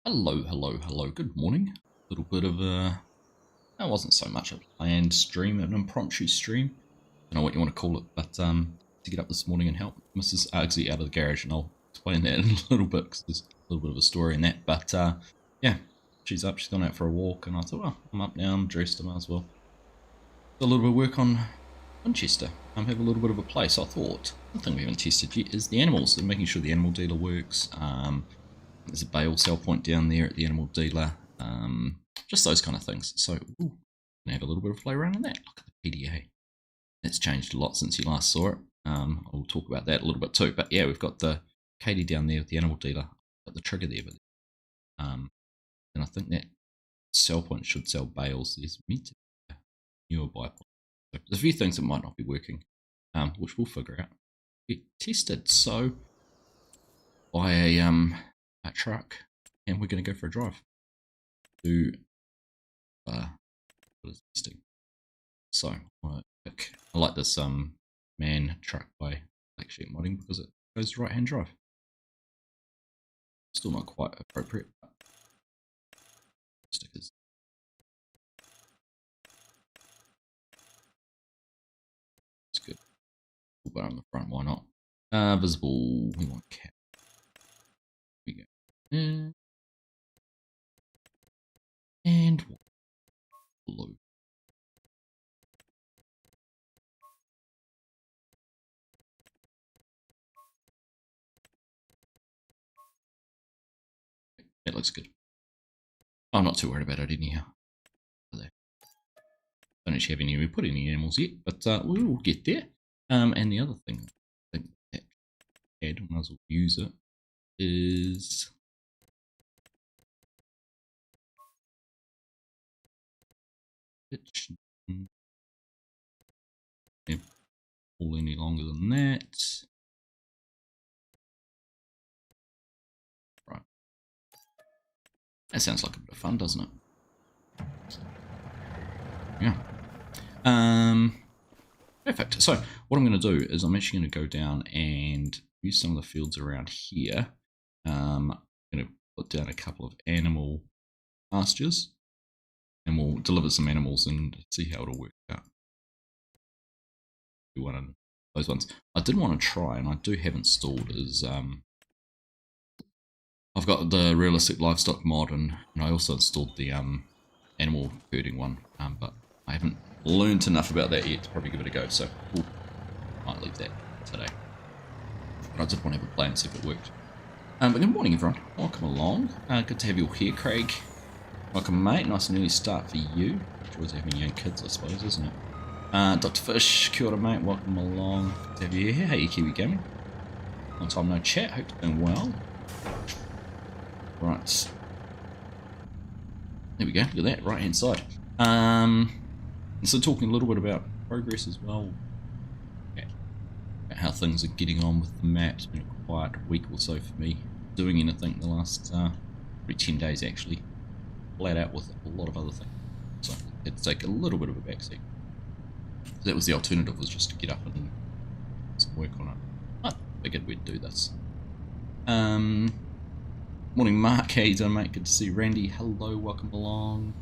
Hello, hello, hello. Good morning. A little bit of a, that wasn't so much a planned stream, an impromptu stream. Don't know what you want to call it, but to get up this morning and help Mrs. Argsy out of the garage, and I'll explain that in a little bit because there's a little bit of a story in that. But yeah, she's up. She's gone out for a walk, and I thought, well, I'm up now. I'm dressed. I might as well do a little bit of work on Winchester. Have a little bit of a play. So I thought one thing we haven't tested yet is the animals and making sure the animal dealer works. There's a bale sell point down there at the animal dealer. Just those kind of things. So, gonna have a little bit of play around in that. Look at the PDA. It's changed a lot since you last saw it. I'll talk about that a little bit too. But yeah, we've got the Katie down there with the animal dealer. Got the trigger there, but and I think that sell point should sell bales. There's meant to be a newer buy point. So there's a few things that might not be working, which we'll figure out. Get tested. So buy a truck, and we're going to go for a drive. Do what is testing. So I like this man truck by Black Sheep Modding because it goes right hand drive. Still not quite appropriate. But stickers. It's good. But on the front, why not? Visible. We want cap. Here we go. And blue. That looks good. I'm not too worried about it anyhow. Don't actually have any, put any animals yet, but we will get there. And the other thing I think that I might as well use it is can't pull any longer than that. Right. That sounds like a bit of fun, doesn't it? Yeah. Perfect. So what I'm going to do is I'm actually going to go down and use some of the fields around here. I'm going to put down a couple of animal pastures, and we'll deliver some animals and see how it'll work out. Do one of those ones. I did want to try, and I do have installed, is I've got the realistic livestock mod, and I also installed the animal herding one, but I haven't learned enough about that yet to probably give it a go, so might leave that today. But I did want to have a play and see if it worked. But good morning, everyone. Welcome along. Good to have you all here, Craig. Welcome, mate. Nice and early start for you. Enjoys having young kids, I suppose, isn't it? Dr. Fish, kia ora, mate. Welcome along. Good to have you here. How you, Kiwi Gaming? Long time no chat. Hope you're doing well. Right. There we go. Look at that. Right hand side. So talking a little bit about progress as well. Okay. About how things are getting on with the map. It's been a quiet week or so for me doing anything the last probably 10 days actually. Flat out with a lot of other things. So I had to take a little bit of a backseat. So that was the alternative, was just to get up and do some work on it. I figured we'd do this. Morning Mark, how you doing, mate? Good to see you. Randy, hello, welcome along.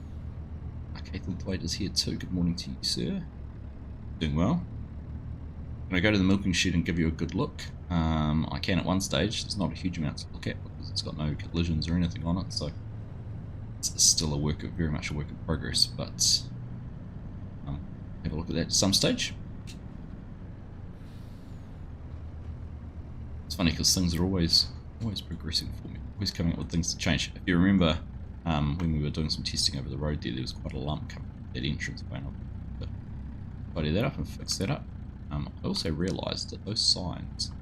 Catherine Thwaite is here too. Good morning to you, sir. Doing well. Can I go to the milking shed and give you a good look? I can at one stage. There's not a huge amount to look at because it's got no collisions or anything on it, so it's still very much a work in progress, but have a look at that at some stage. It's funny because things are always progressing for me, always coming up with things to change. If you remember, when we were doing some testing over the road there was quite a lump coming from that entrance way, and I'll tidy that up and fix that up. I also realised that those signs,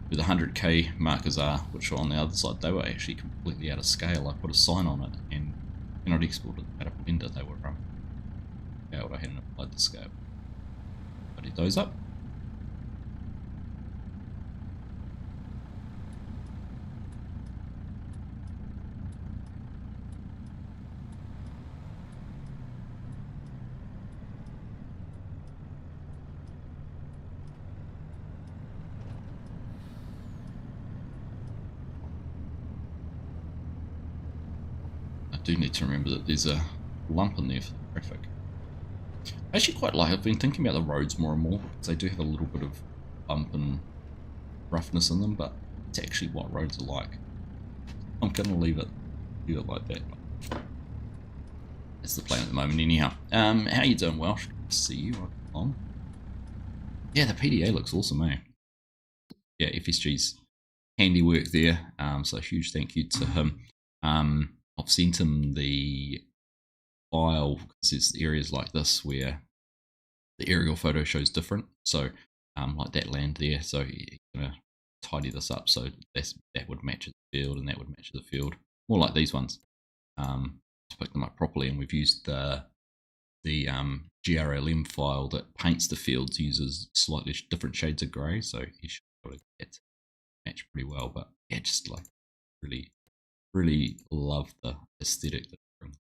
where the 100k markers are, which are on the other side, they were actually completely out of scale. I put a sign on it, and when I'd exported that up a blender, they were scaled. I hadn't applied the scale. Tidy those up. do need to remember that there's a lump in there for the traffic. I actually quite like, I've been thinking about the roads more and more, because they do have a little bit of bump and roughness in them, but it's actually what roads are like. I'm going to leave it like that. That's the plan at the moment anyhow. How you doing, Welsh? Good to see you. On. Yeah, the PDA looks awesome, eh? Yeah, FSG's handiwork there, so huge thank you to him. I've sent him the file, because there's areas like this where the aerial photo shows different, so like that land there, so he's going to tidy this up so that would match the field and that would match the field, more like these ones, to pick them up properly. And we've used the GRLM file that paints the fields, uses slightly different shades of grey, so he should be able to get to match pretty well. But yeah, just like really love the aesthetic that it brings.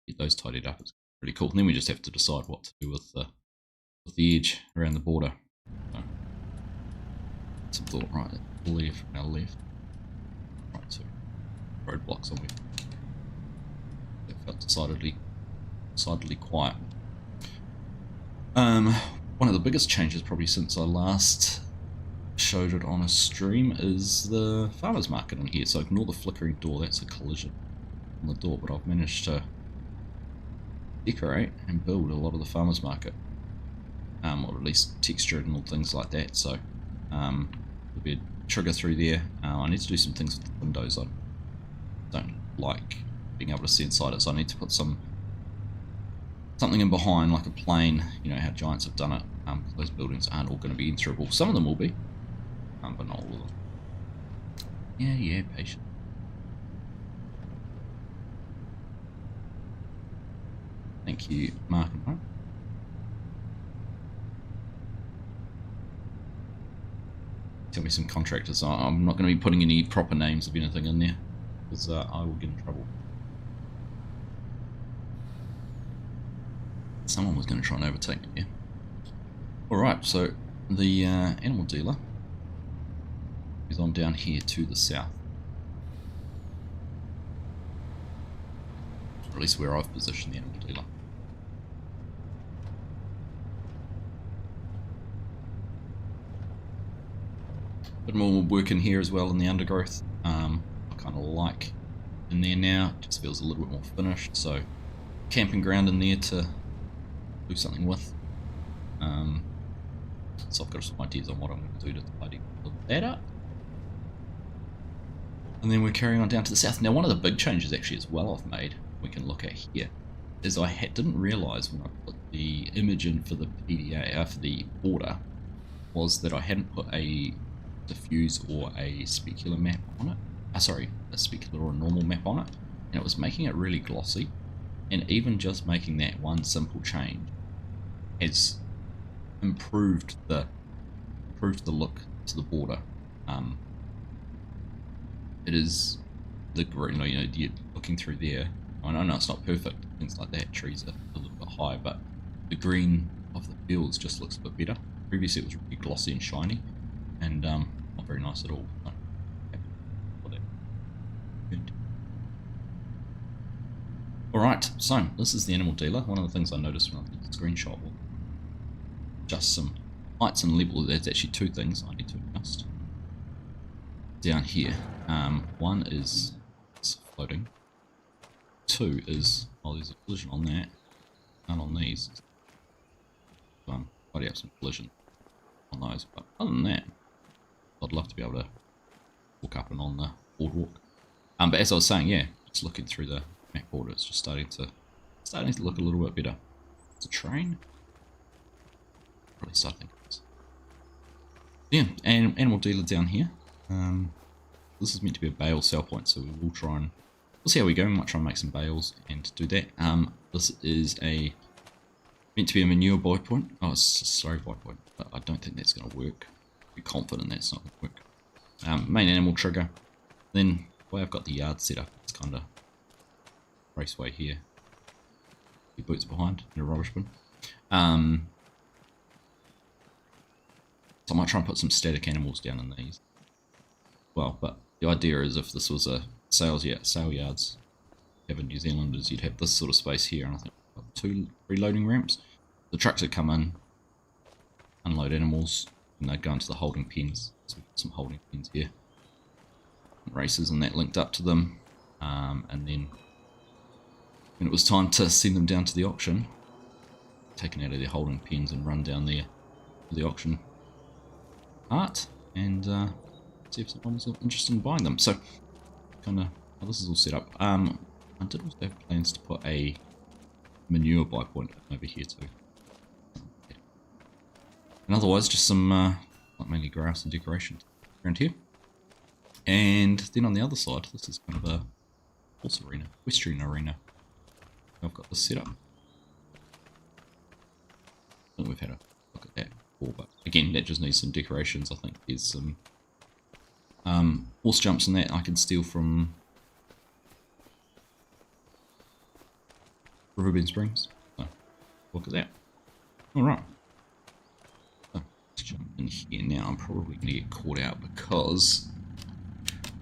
Get those tidied up, it's pretty cool. And then we just have to decide what to do with the edge around the border. So, some thought, right, left, now left, right, so roadblocks on me. It felt decidedly quiet. One of the biggest changes probably since I last showed it on a stream is the farmers market in here. So ignore the flickering door, that's a collision on the door, but I've managed to decorate and build a lot of the farmers market, or at least texture it and all things like that. So there'll be a trigger through there. I need to do some things with the windows. I don't like being able to see inside it, so I need to put something in behind, like a plane. You know how Giants have done it. Those buildings aren't all going to be enterable. Some of them will be, but not all of them. Yeah, patient. Thank you, Mark and Mark. Tell me some contractors. I'm not going to be putting any proper names of anything in there, because I will get in trouble. Someone was going to try and overtake me here. Alright, so the animal dealer is on down here to the south. Or at least where I've positioned the animal dealer. Bit more work in here as well in the undergrowth. I kind of like in there now. It just feels a little bit more finished. So camping ground in there to do something with. So I've got some ideas on what I'm going to do to tidy that up. And then we're carrying on down to the south. Now, one of the big changes actually as well I've made, we can look at here, is I didn't realise when I put the image in for the PDA, for the border, was that I hadn't put a diffuse or a specular map on it. Sorry, a specular or a normal map on it. And it was making it really glossy. And even just making that one simple change has improved the look to the border. It is the green, you know, you're looking through there. I know it's not perfect, things like that, trees are a little bit high, but the green of the fields just looks a bit better. Previously it was really glossy and shiny, and not very nice at all. So, Alright, so this is the animal dealer. One of the things I noticed when I did the screenshot was just some heights and level. There's actually two things I need to adjust down here. One is it's floating. Two is, there's a collision on that, none on these. So I'm already have some collision on those, but other than that, I'd love to be able to walk up and on the boardwalk. But as I was saying, yeah, just looking through the map border, it's just starting to look a little bit better. It's a train. Probably start thinking this. Yeah, and animal dealer down here. This is meant to be a bale sell point, so we will try and we'll see how we go. We might try and make some bales and do that. This is meant to be a manure buy point. Oh, sorry, buy point, but I don't think that's going to work. Be confident that's not going to work. Main animal trigger. Then the way I've got the yard set up, it's kind of raceway here. Your boots behind in a rubbish bin. So I might try and put some static animals down in these. Well, but the idea is if this was a sale yards. Have in New Zealand is you'd have this sort of space here, and I think two reloading ramps. The trucks would come in, unload animals, and they'd go into the holding pens. So we've got some holding pens here, races and that linked up to them, and then when it was time to send them down to the auction, taken out of their holding pens and run down there to the auction part, and see if someone was interested in buying them. So kind of how this is all set up. I did also have plans to put a manure buy point over here too. Yeah. And otherwise just some like mainly grass and decoration around here. And then on the other side, this is kind of a horse arena, equestrian arena. I've got this set up. I think we've had a look at that before, but again, that just needs some decorations. I think there's some horse jumps and that I can steal from Riverbend Springs. So, look at that. Alright. So, let's jump in here now. I'm probably going to get caught out because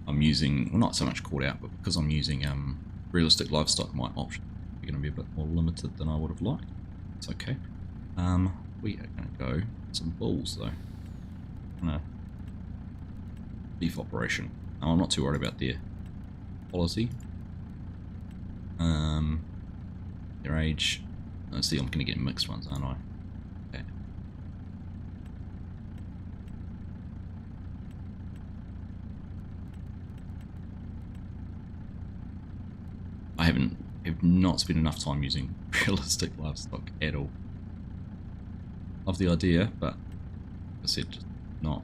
I'm using, well, not so much caught out, but because I'm using realistic livestock, my options are going to be a bit more limited than I would have liked. It's okay. We are going to go some bulls though. Beef operation. Now, I'm not too worried about their quality. Their age. Let's see, I'm going to get mixed ones, aren't I? Okay. Have not spent enough time using realistic livestock at all. Love the idea, but like I said, just not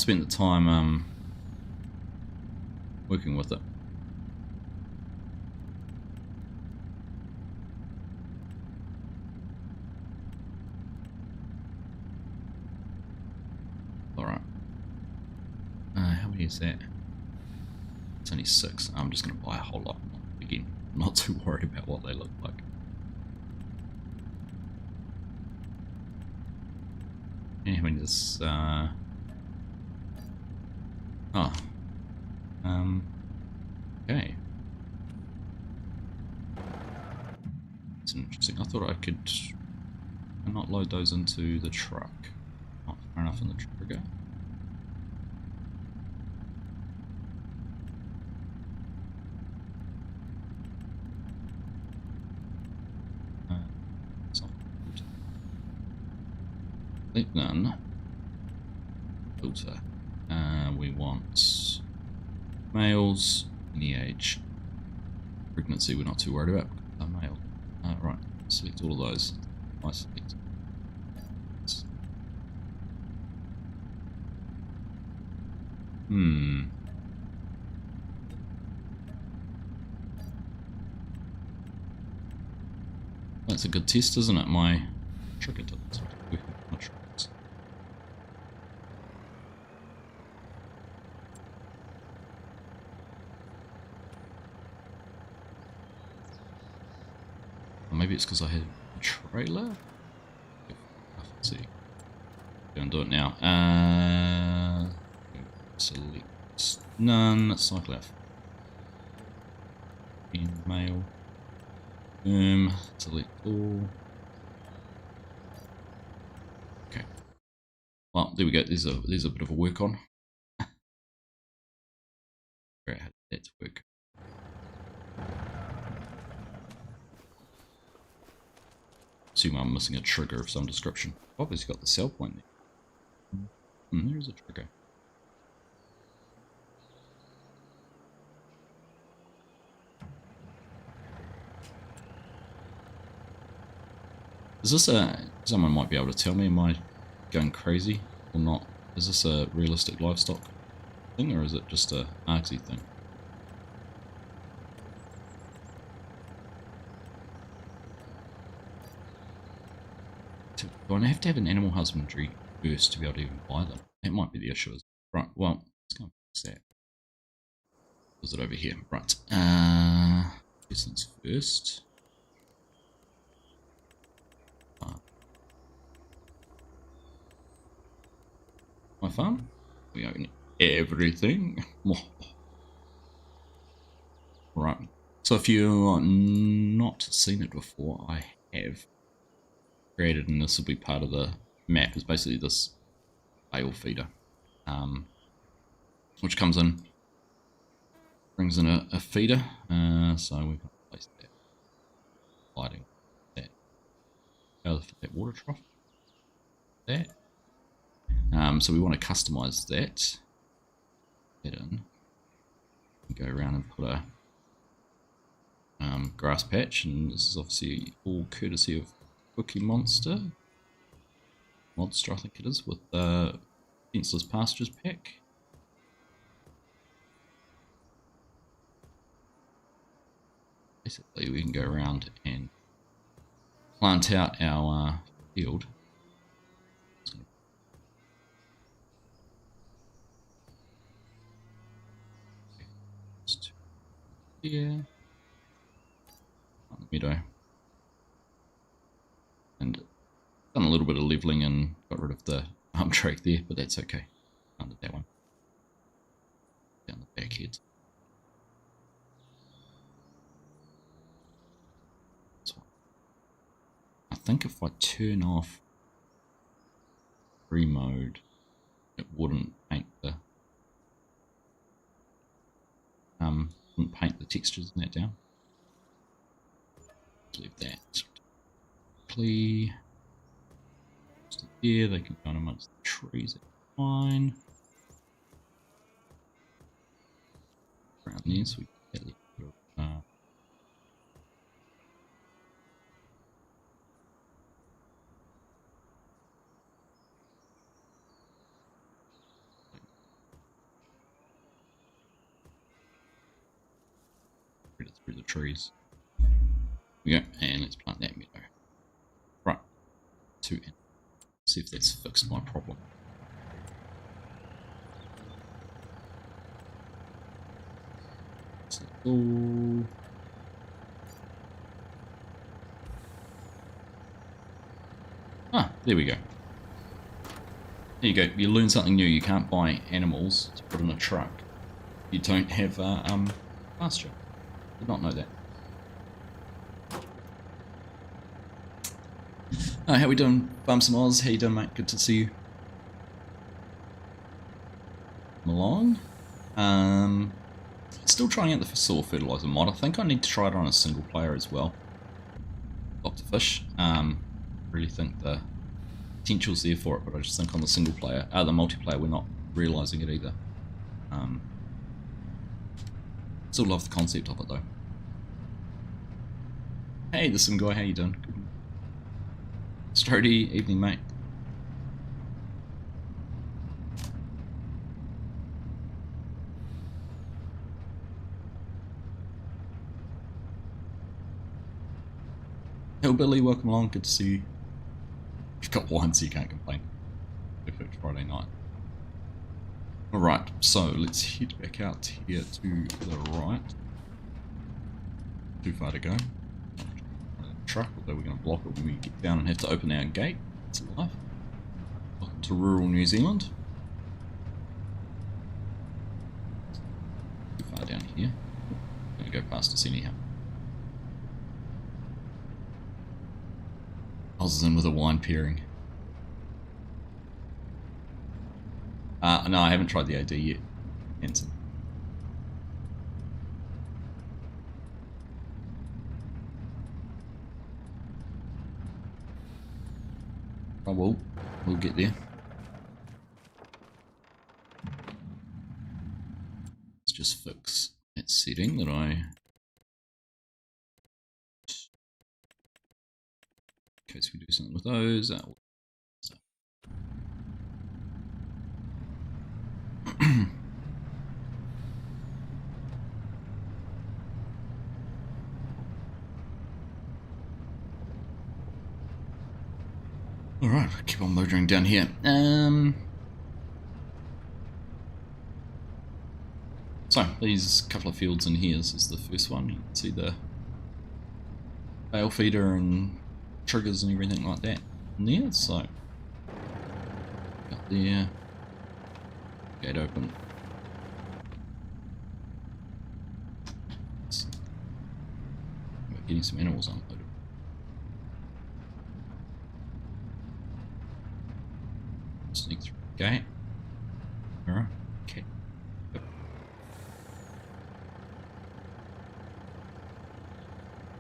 spent the time working with it. Alright. How many is that? It's only 6. I'm just going to buy a whole lot. Again, I'm not too worried about what they look like. And how many this? Okay. It's interesting. I thought I could not load those into the truck. Not far enough in the trigger. Click none. Filter. We want males, any age. Pregnancy we're not too worried about. A male. Right, select all of those. I select. That's a good test, isn't it? My trigger doesn't work with my triggers. Or maybe it's because I had a trailer? Let's see. Go and do it now. Select none. Cycle out. In mail. Select all. Okay. Well, there we go. There's a bit of a work on. Figure out how that to work. Assume I'm missing a trigger of some description. Obviously got the sell point there. There's a trigger. Is this a... Someone might be able to tell me, am I going crazy or not? Is this a realistic livestock thing or is it just a artsy thing? Do I have to have an animal husbandry first to be able to even buy them? That might be the issue. Right, well, let's go and fix that. Was it over here? Right. First things first. My farm? We own everything. Right. So if you've not seen it before, I have created, and this will be part of the map, is basically this bale feeder, which comes in, brings in a feeder, so we can place that lighting, that power for that water trough, that. So we want to customize that in, go around and put a grass patch, and this is obviously all courtesy of Monster, I think it is, with the Fenceless Pastures pack. Basically, we can go around and plant out our field. Just here, on the meadow, and done a little bit of leveling and got rid of the arm track there, but that's okay. Under that one, down the back head. I think if I turn off free mode, it wouldn't paint the textures in that down. Leave that clear. Just here, they can go in amongst the trees. That's fine. Around there, so we get a little bit of through the trees. There we go, and let's plant that meadow. Right, to end. See if that's fixed my problem. So, there we go. There you go. You learn something new. You can't buy animals to put in a truck. You don't have pasture. Did not know that. How we doing, Bumsome Oz? How you doing, mate? Good to see you. Along. Still trying out the soil fertilizer mod. I think I need to try it on a single player as well. Dr. Fish. Really think the potential's there for it, but I just think on the single player, the multiplayer, we're not realising it either. Still love the concept of it though. Hey, there's some guy. How you doing? Good. Sturdy evening, mate. Hillbilly, welcome along. Good to see you. You've got wine, so you can't complain. Perfect Friday night. Alright, so let's head back out here to the right. Too far to go. Truck, although we're going to block it when we get down and have to open our gate. It's life. Welcome to rural New Zealand. Too far down here. Going to go past us anyhow. Oz is in with a wine pairing. No, I haven't tried the AD yet. Hanson. Oh, we'll get there. Let's just fix that setting that I... in case we do something with those. Alright, keep on motoring down here. So, these couple of fields in here, this is the first one. You can see the bale feeder and triggers and everything like that in there. So, got there, gate open. getting some animals unloaded. Sneak through the gate. Alright, okay. Yep.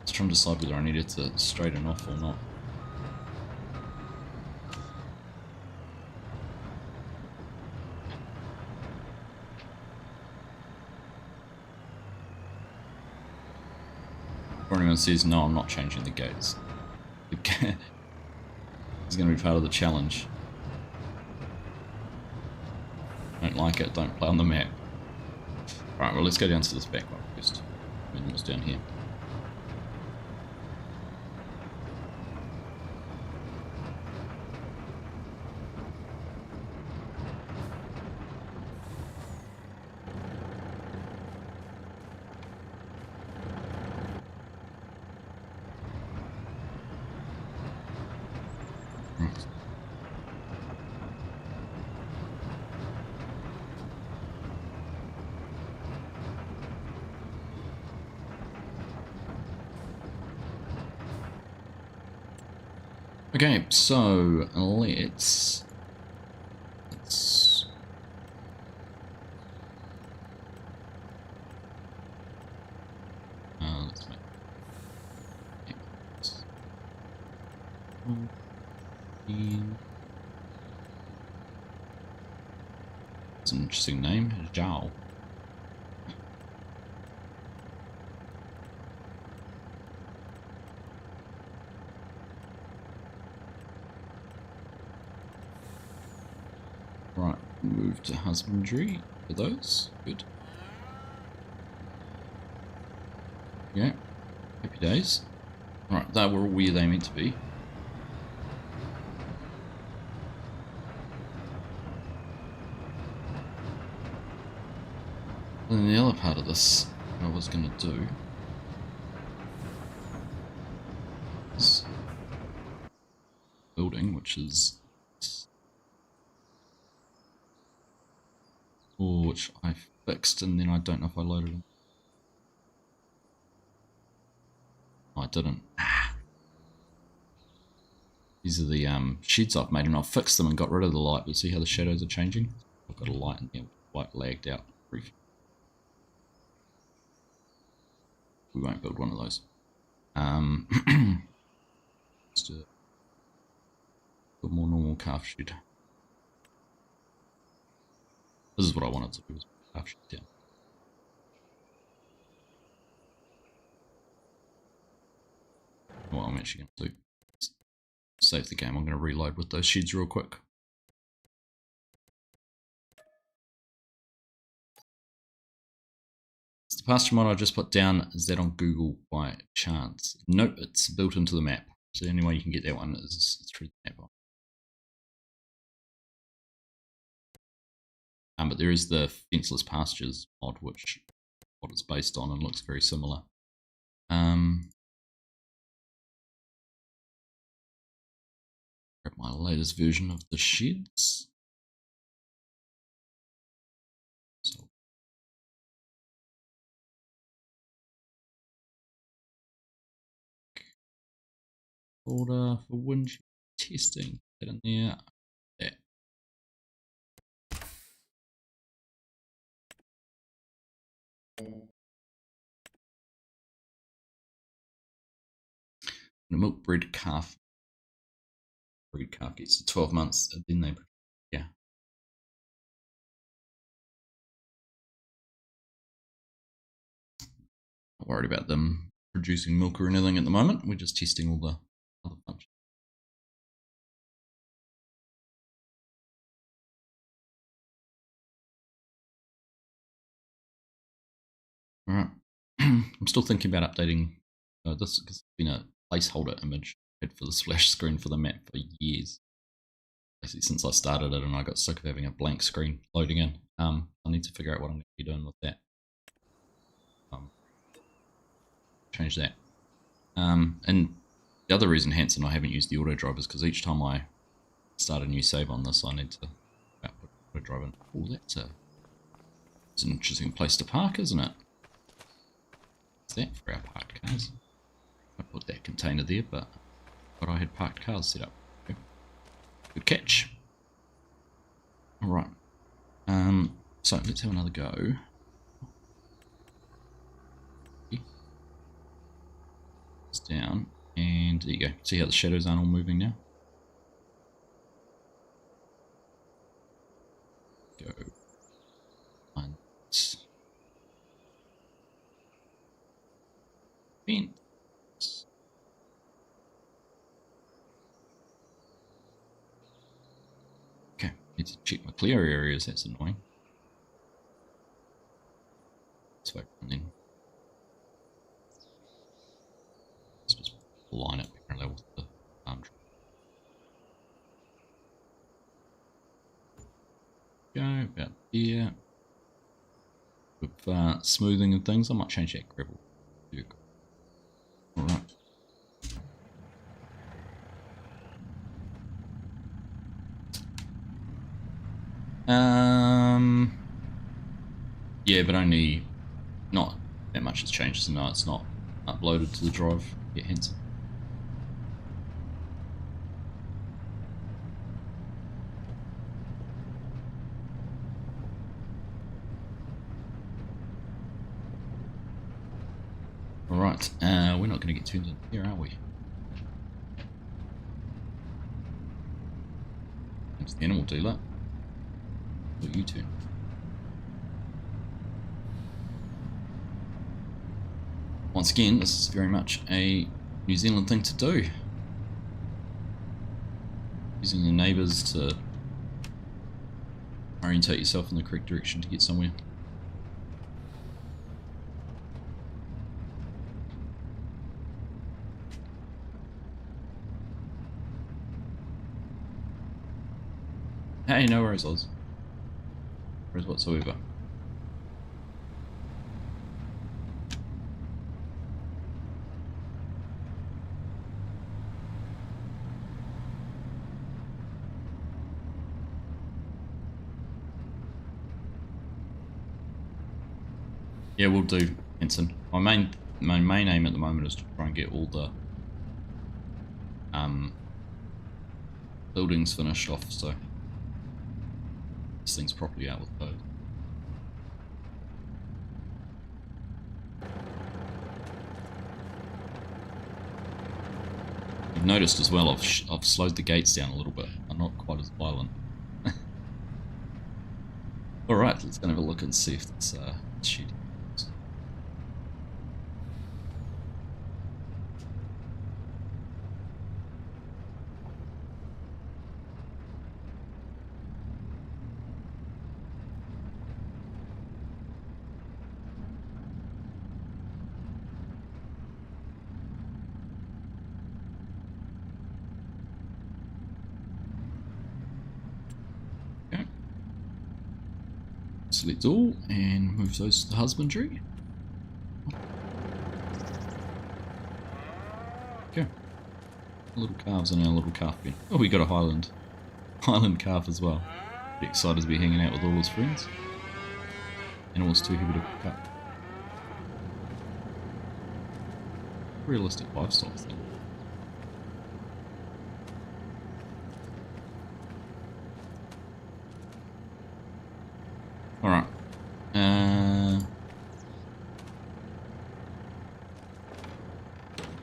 Just trying to decide whether I needed to straighten off or not. Or anyone says, no, I'm not changing the gates. The gate is going to be part of the challenge. Don't like it, don't play on the map. Alright, well, let's go down to this back one first. And what's down here? Okay, so let's make it's an interesting name, Zhao. Right, move to husbandry for those. Good. Yeah, happy days. Right, that were all where they meant to be. And then the other part of this, what I was going to do is building, which is which I fixed, and then I don't know if I loaded them. Oh, I didn't. These are the sheds I've made, and I've fixed them and got rid of the light, but see how the shadows are changing? I've got a light in there, light lagged out briefly. We won't build one of those. Just a more normal calf shed. This is what I wanted to do, was calf shed down. What I'm actually going to do, save the game. I'm going to reload with those sheds real quick. The pasture mod I just put down, is that on Google by chance? Nope, it's built into the map. So the only way you can get that one is through the map. But there is the fenceless pastures mod, which what it's based on and looks very similar. Grab my latest version of the sheds. So folder for Winchester testing. Get in there. Yeah. The milk breed calf. Breed calf gets to 12 months, and then they, yeah. Not worried about them producing milk or anything at the moment. We're just testing all the other functions. Alright. I'm still thinking about updating this, because it's been a placeholder image for the splash screen for the map for years. Basically since I started it, and I got sick of having a blank screen loading in. I need to figure out what I'm going to be doing with that. Change that. And the other reason, Hanson, I haven't used the auto drive is because each time I start a new save on this, I need to put auto drive in. Oh, it's an interesting place to park, isn't it? What's that for our parked cars? container there, but I had parked cars set up. Okay. Good catch. Alright. So let's have another go. It's down, and there you go. See how the shadows aren't all moving now? Go. And fence. Okay, need to check my clear areas, that's annoying. Let's wait and then let's just line it parallel with the arm. Go about here. With smoothing and things, I might change that gravel. Alright. Yeah, but only not that much has changed, so no, it's not uploaded to the drive yet, hence. Alright, we're not going to get turned in here, are we? It's the animal dealer. Or you two. Once again, this is very much a New Zealand thing to do. Using your neighbours to orientate yourself in the correct direction to get somewhere. Hey, no worries, Oz. No worries whatsoever. Yeah, we'll do, Ensign. My main aim at the moment is to try and get all the buildings finished off, so this thing's properly out with code. You've noticed as well, I've slowed the gates down a little bit. I'm not quite as violent. Alright, let's go and have a look and see if it's shooting. Select all and move those to the husbandry. Okay. Little calves in our little calf bin. Oh, we got a Highland calf as well. Pretty excited to be hanging out with all his friends. Animals too heavy to pick up. Realistic livestock thing. Alright.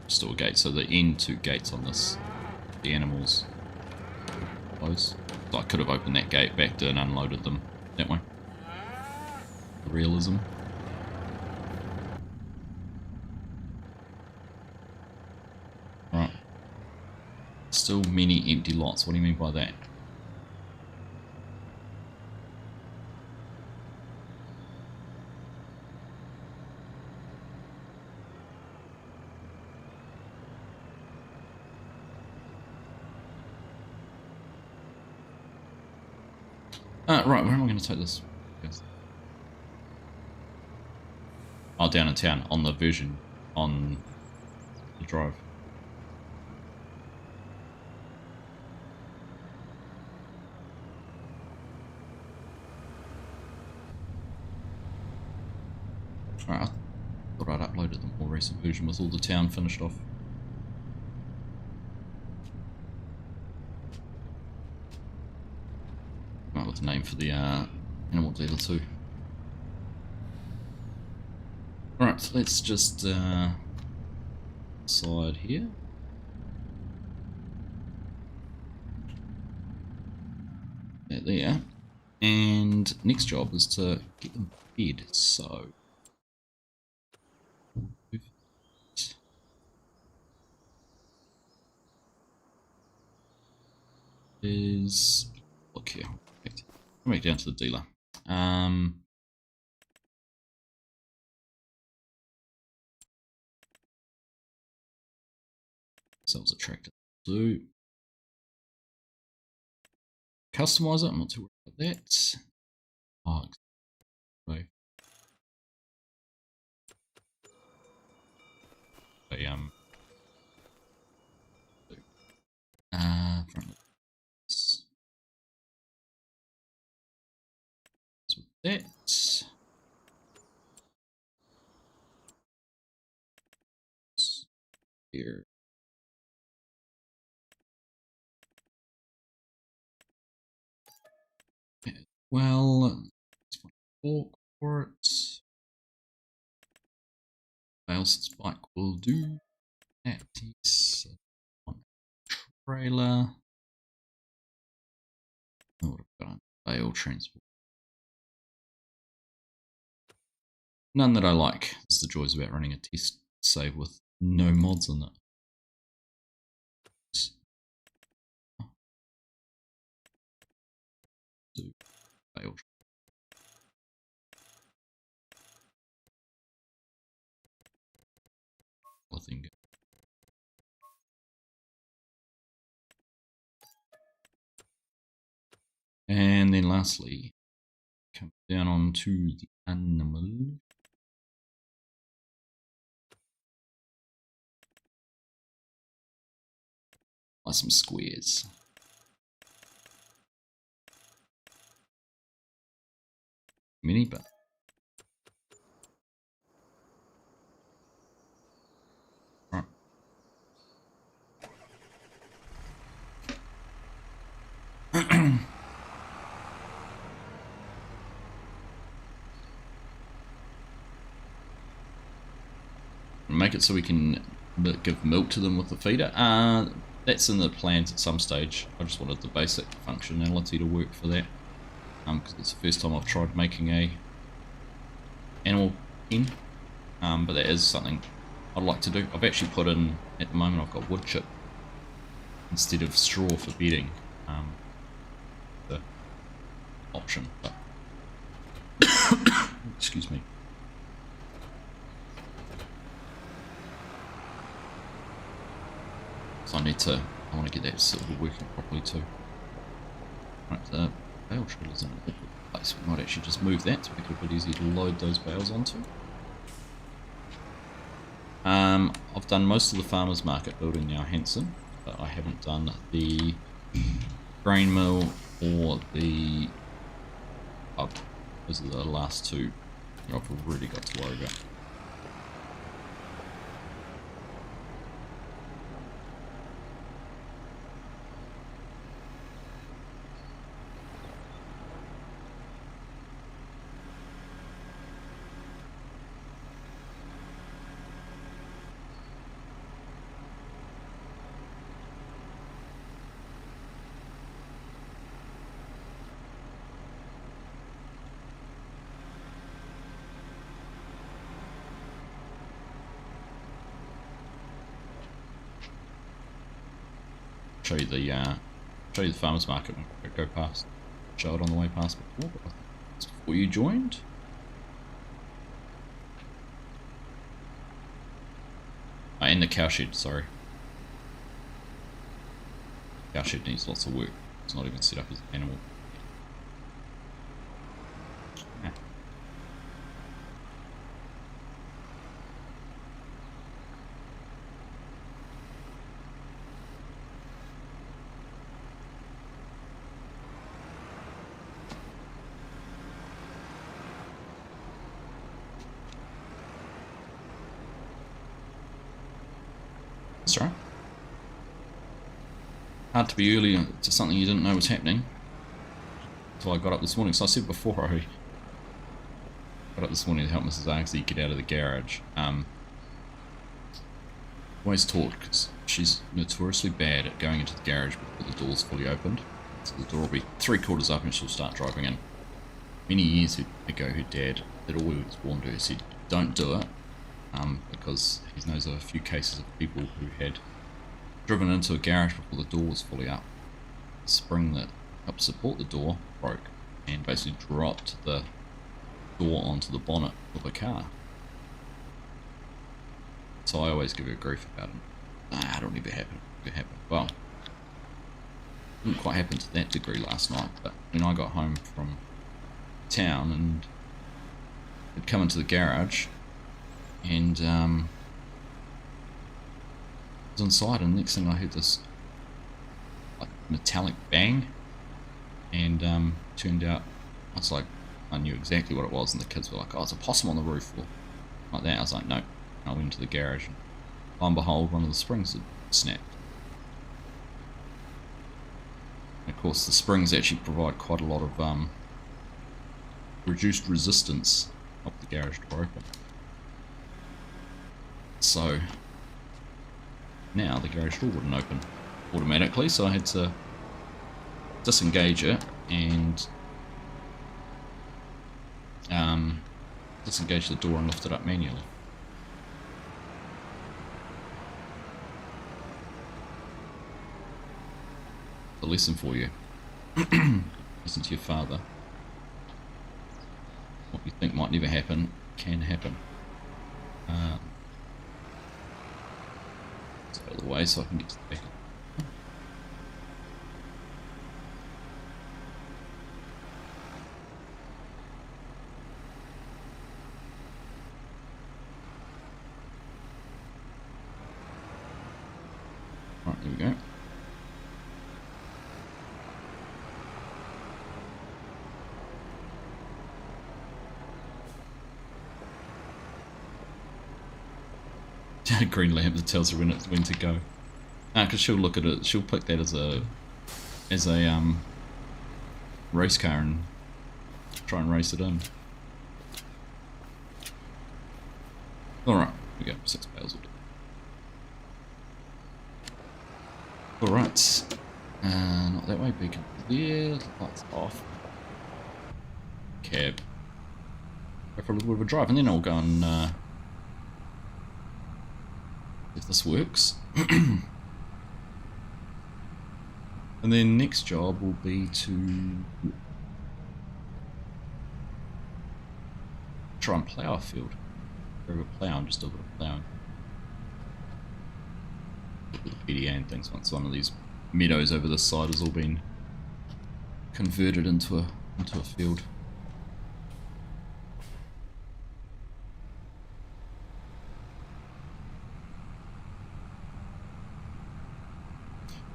Store gate, so the end two gates on this, the animals close. So I could have opened that gate, backed in, unloaded them that way. The realism. Right. Still many empty lots. What do you mean by that? Right, where am I going to take this? Oh, down in town, on the version, on the drive. Alright, I thought I'd uploaded the more recent version with all the town finished off. with a name for the animal dealer too. Alright, let's just side here. There. And next job is to get them fed, so is look here. Come back down to the dealer. Sells a tractor. So customizer, I'm not too worried about that. Oh, right. Front so that. Here. Well, for it. Bales spike will do. That is on trailer. What have got? Bale transport. None that I like. It's the joys about running a test save with no mods in it. Bale. Thing. And then lastly, come down onto the animal. Buy some squares. Mini, but right. Make it so we can give milk to them with the feeder. That's in the plans at some stage. I just wanted the basic functionality to work for that, because it's the first time I've tried making a animal pen, but that is something I'd like to do. I've actually put in, at the moment I've got wood chip instead of straw for bedding, the option, but excuse me. So I want to get that sort of working properly too. Right, the bale trailer's in a awkward place. We might actually just move that to make it a bit easier to load those bales onto. I've done most of the farmers market building now, Hanson, but I haven't done the grain mill or the pub. Those are the last two that I've really got to worry about. Show you the farmers market when I go past. Show it on the way past before, but I think it's before you joined. And the cow shed, sorry. Cow shed needs lots of work. It's not even set up as an animal. That's right. Hard to be early to something you didn't know was happening. So I got up this morning. So I said before I got up this morning to help Mrs. Argsy get out of the garage. Always taught, because she's notoriously bad at going into the garage before the door's fully opened. So the door will be 3/4 up and she'll start driving in. Many years ago, her dad had always warned her, he said, don't do it, because he knows of a few cases of people who had driven into a garage before the door was fully up. The spring that helped support the door broke and basically dropped the door onto the bonnet of the car. So I always give her grief about it. Nah, it'll never happen. It'll happen. Well, it didn't quite happen to that degree last night, but when I got home from town and had come into the garage and was inside, and the next thing I heard this like metallic bang, and turned out I knew exactly what it was, and the kids were like, oh, it's a possum on the roof, or like that. I was like, no. I went into the garage and lo and behold, one of the springs had snapped. And of course, the springs actually provide quite a lot of reduced resistance up the garage door open. So now the garage door wouldn't open automatically, so I had to disengage it and disengage the door and lift it up manually. A lesson for you. Listen to your father. What you think might never happen can happen. Let's go out of the way so I can get to the back. Right, there we go. Green lamp that tells her when to go. Because she'll look at it, she'll pick that as a race car and try and race it in. Alright, we go, 6 bales will do. Alright, not that way, beacon there, lights off. Cab. Go for a little bit of a drive, and then I'll go and if this works. And then next job will be to try and plough a field. Grab a plough and just do a bit of ploughing. With the PDA and things, once one of these meadows over this side has all been converted into a field.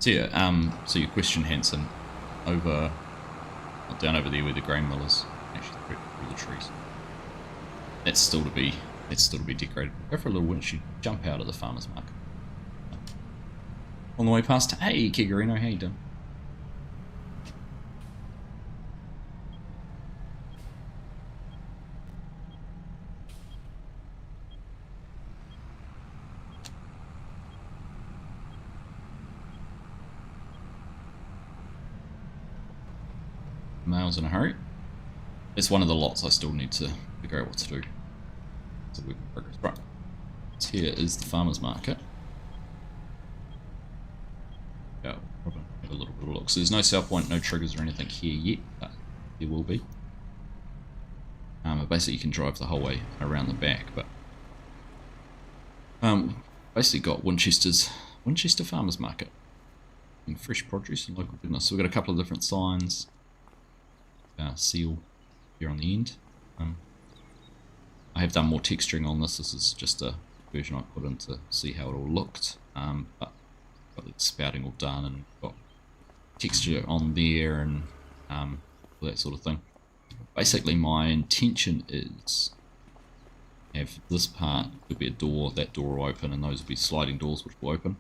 So yeah, so your question, Hanson, down over there where the grain mill is, actually through the trees. That's still to be decorated. Go for a little winch, you jump out of the farmer's market. On the way past, hey Kigarino, how you doing? Miles in a hurry. It's one of the lots I still need to figure out what to do. It's a work in progress. Right. So here is the farmer's market. Yeah, probably have a little bit of a look. So there's no sell point, no triggers or anything here yet, but there will be. Basically you can drive the whole way around the back, but basically got Winchester Farmers Market. And fresh produce and local business. So we've got a couple of different signs. Seal here on the end. I have done more texturing on this. This is just a version I put in to see how it all looked. But got the spouting all done and got texture on there and all that sort of thing. Basically, my intention is have this part, there'll be a door, that door will open, and those will be sliding doors which will open.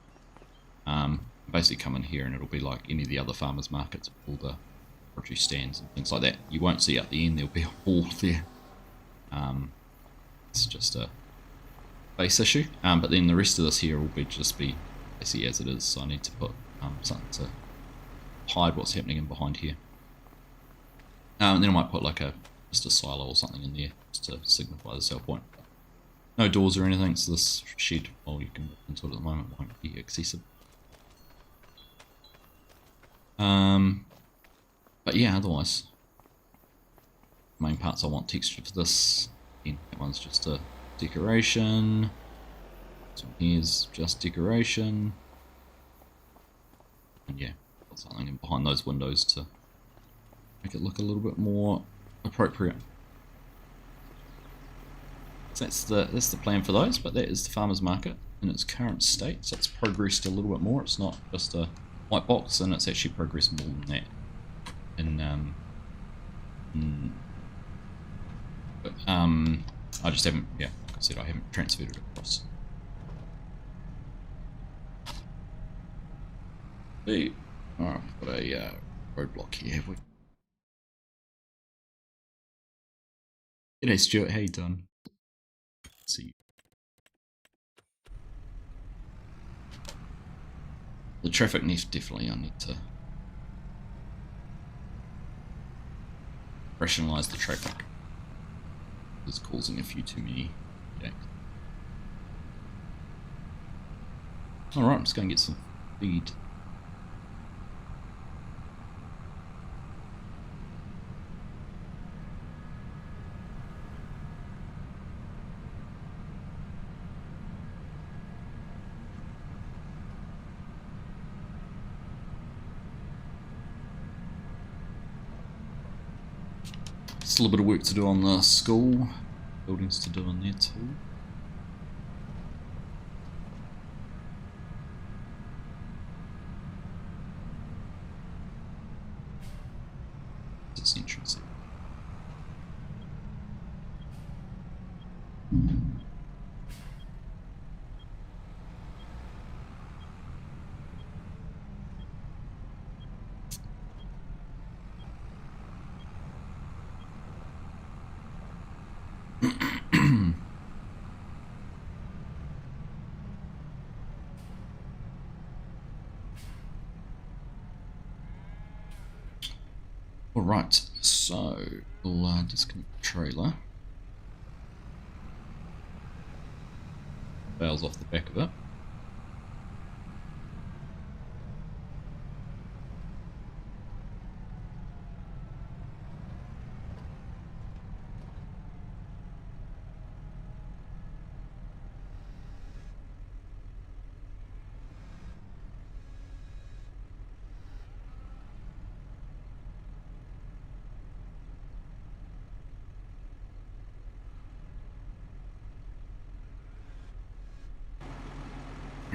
Basically come in here and it'll be like any of the other farmers markets, all the produce stands and things like that. You won't see at the end there'll be a wall there. It's just a base issue. But then the rest of this here will just be basically as it is. So I need to put something to hide what's happening in behind here. And then I might put like just a silo or something in there just to signify the sell point. No doors or anything, so this shed, while you can look into it at the moment, won't be accessible. But yeah, otherwise, main parts I want texture for this. Again, that one's just a decoration. This one here's just decoration. And yeah, put something in behind those windows to make it look a little bit more appropriate. So that's the plan for those, but that is the farmer's market in its current state. So it's progressed a little bit more. It's not just a white box, and it's actually progressed more than that. But I just haven't, yeah, like I said, I haven't transferred it across. Hey, alright, we've got a roadblock here, have we? G'day Stuart, how you doing? Let's see. The traffic definitely I need to rationalise the traffic. It's causing a few too many headaches. Alright, I'm just going to get some feed. Still a bit of work to do on the school. Buildings to do on there too. It's entrance here. Alright, so we'll disconnect the trailer. Bales off the back of it.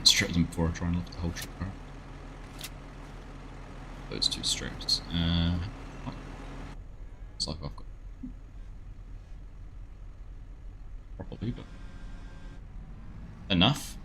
Strap them before I try and lift the whole truck. Those two straps. Looks like I've got properly, but enough.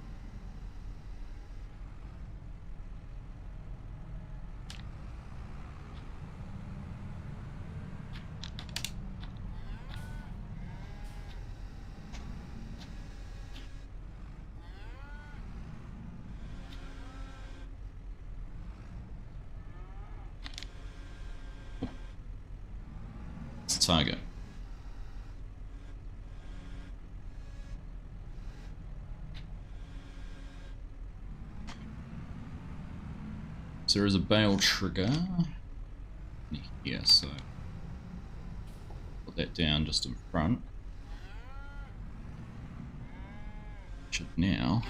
Target. So there is a bale trigger here, so put that down just in front. Should now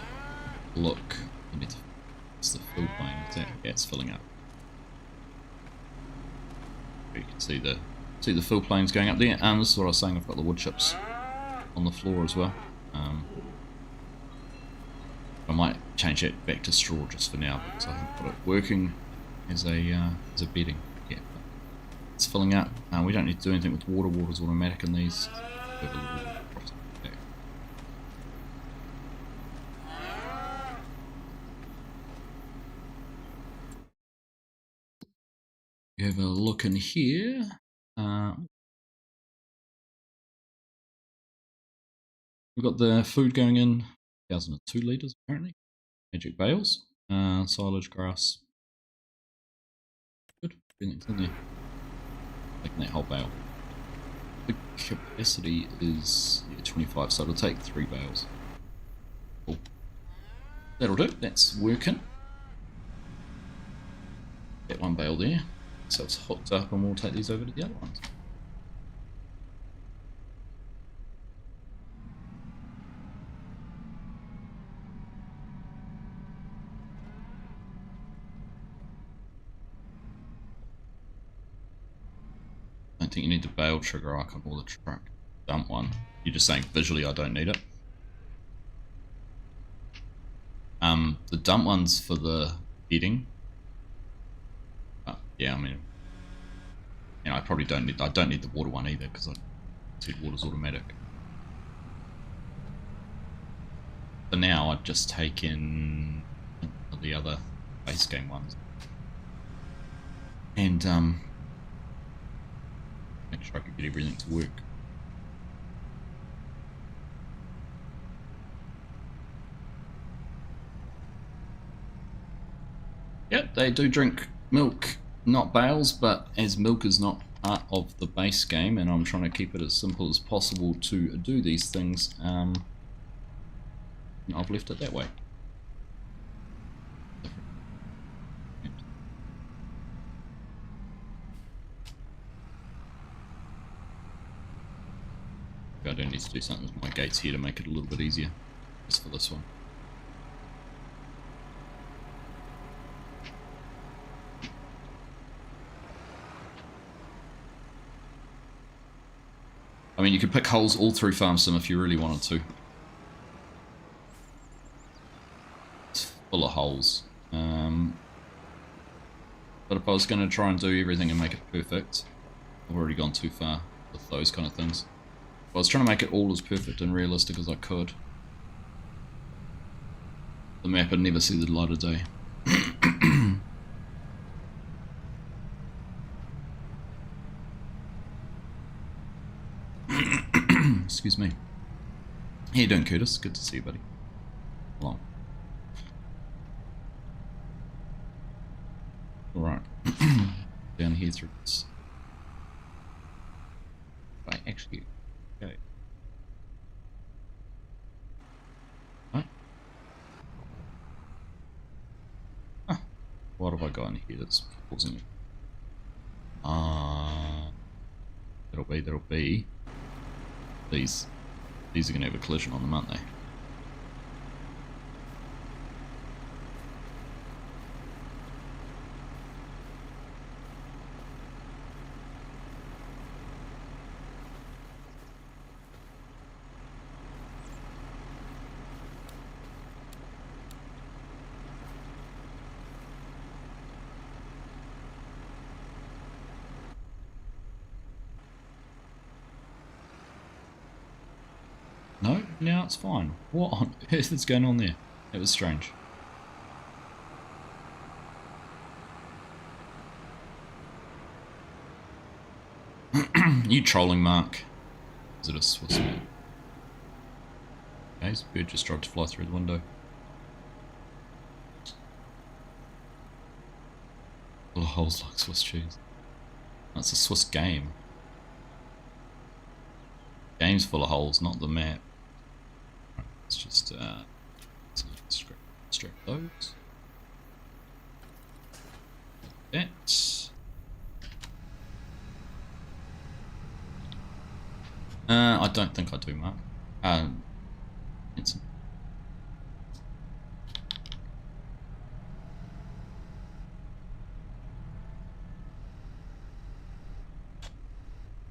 look. It's the fill plane. Yeah, it's filling up. You can see the fill planes going up there. This is what I was saying, I've got the wood chips on the floor as well. I might change that back to straw just for now because I haven't got it working as a bedding yet. But it's filling up. We don't need to do anything with water. Water's automatic in these. We have a look in here. We've got the food going in 1,002 litres apparently. Magic bales, silage, grass. Good, everything's in there. Taking that whole bale. The capacity is 25, so it'll take 3 bales. Cool. That'll do, that's working. That one bale there. So it's hooked up and we'll take these over to the other ones. I don't think you need the bale trigger icon or the truck dump one. You're just saying visually I don't need it. The dump one's for the heating. Yeah, I mean, you know, I probably don't need. I don't need the water one either because I said water's automatic. For now, I'd just take in the other base game ones and make sure I can get everything to work. Yep, they do drink milk, not bales, but as milk is not part of the base game and I'm trying to keep it as simple as possible to do these things, I've left it that way. I do need to do something with my gates here to make it a little bit easier, just for this one. I mean, you could pick holes all through Farm Sim if you really wanted to. It's full of holes. But if I was going to try and do everything and make it perfect, I've already gone too far with those kind of things. I was trying to make it all as perfect and realistic as I could. The map would never see the light of day. Excuse me. How you doing, Curtis? Good to see you, buddy. Long. Alright. Down here through this. I actually... Okay. Huh? Huh. What have I got in here that's causing it? That'll be... These are going to have a collision on them, aren't they? No, now it's fine. What on earth is going on there? It was strange. You trolling, Mark? Is it a Swiss man? Okay, his bird just tried to fly through the window. Full of holes like Swiss cheese. That's a Swiss game. Game's full of holes, not the map. Let's just strip those. That. I don't think I do, Mark. It's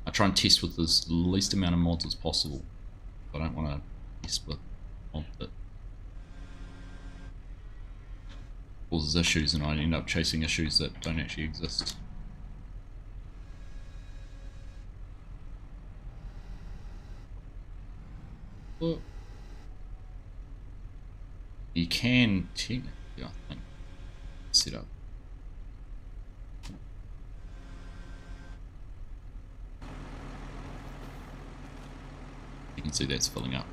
I try and test with as least amount of mods as possible. I don't want to test with mod that causes issues and I end up chasing issues that don't actually exist. But you can technically, I think, set up You can see that's filling up.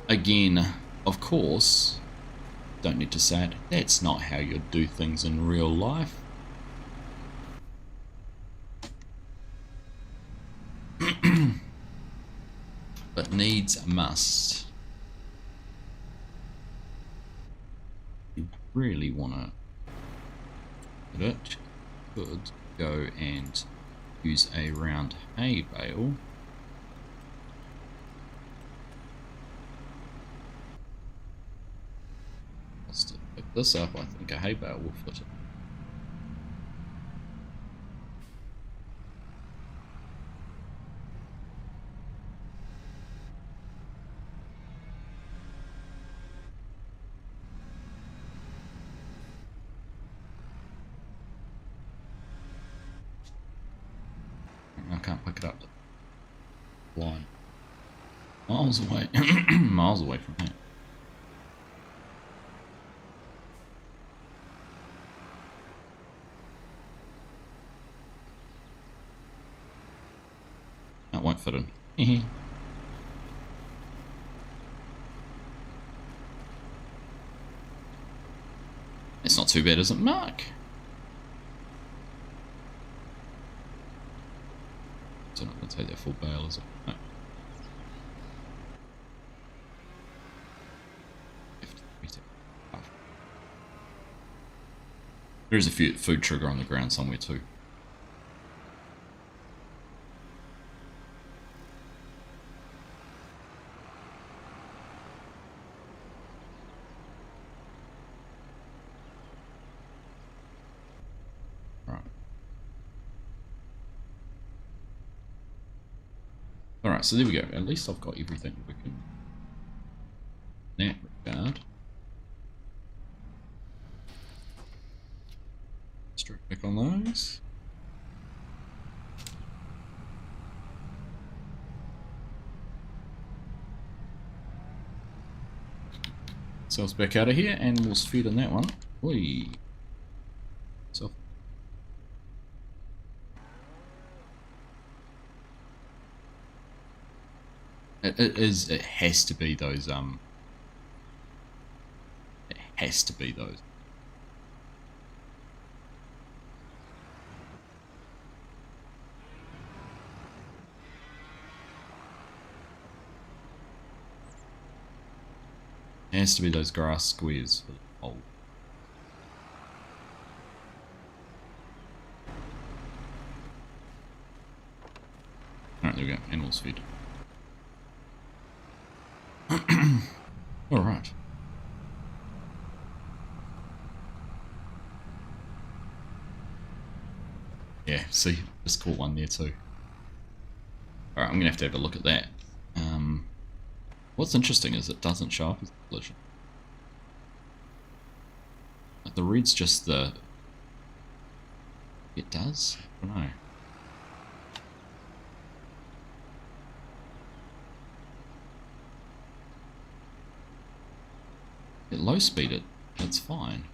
Again, of course, don't need to say it, that's not how you do things in real life. But needs must. You really want to put it, could go and use a round hay bale. Just to pick this up, I think a hay bale will fit it. I can't pick it up. Line. Miles away. Miles away from here. That won't fit in. It's not too bad, is it, Mark? So I'm not going to take that full bale, is it? No. There is a food trigger on the ground somewhere too. Alright, so there we go. At least I've got everything working in that regard. Straight back on those. Cells back out of here, and we'll feed in that one. Oi. So. It has to be those, it has to be those. It has to be those grass squares for the hole. Alright, there we go. Animals feed. Alright. Yeah, see, just caught one there too. Alright, I'm gonna have a look at that. What's interesting is it doesn't show up as a collision. Like the red's just the... It does? I don't know. At low speed it's fine.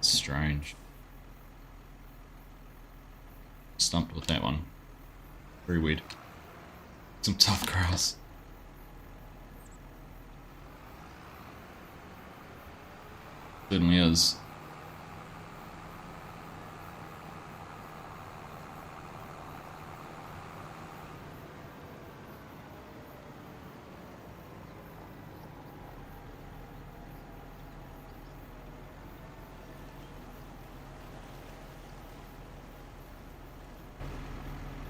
Strange. Stumped with that one. Very weird. Some tough grass. Certainly is.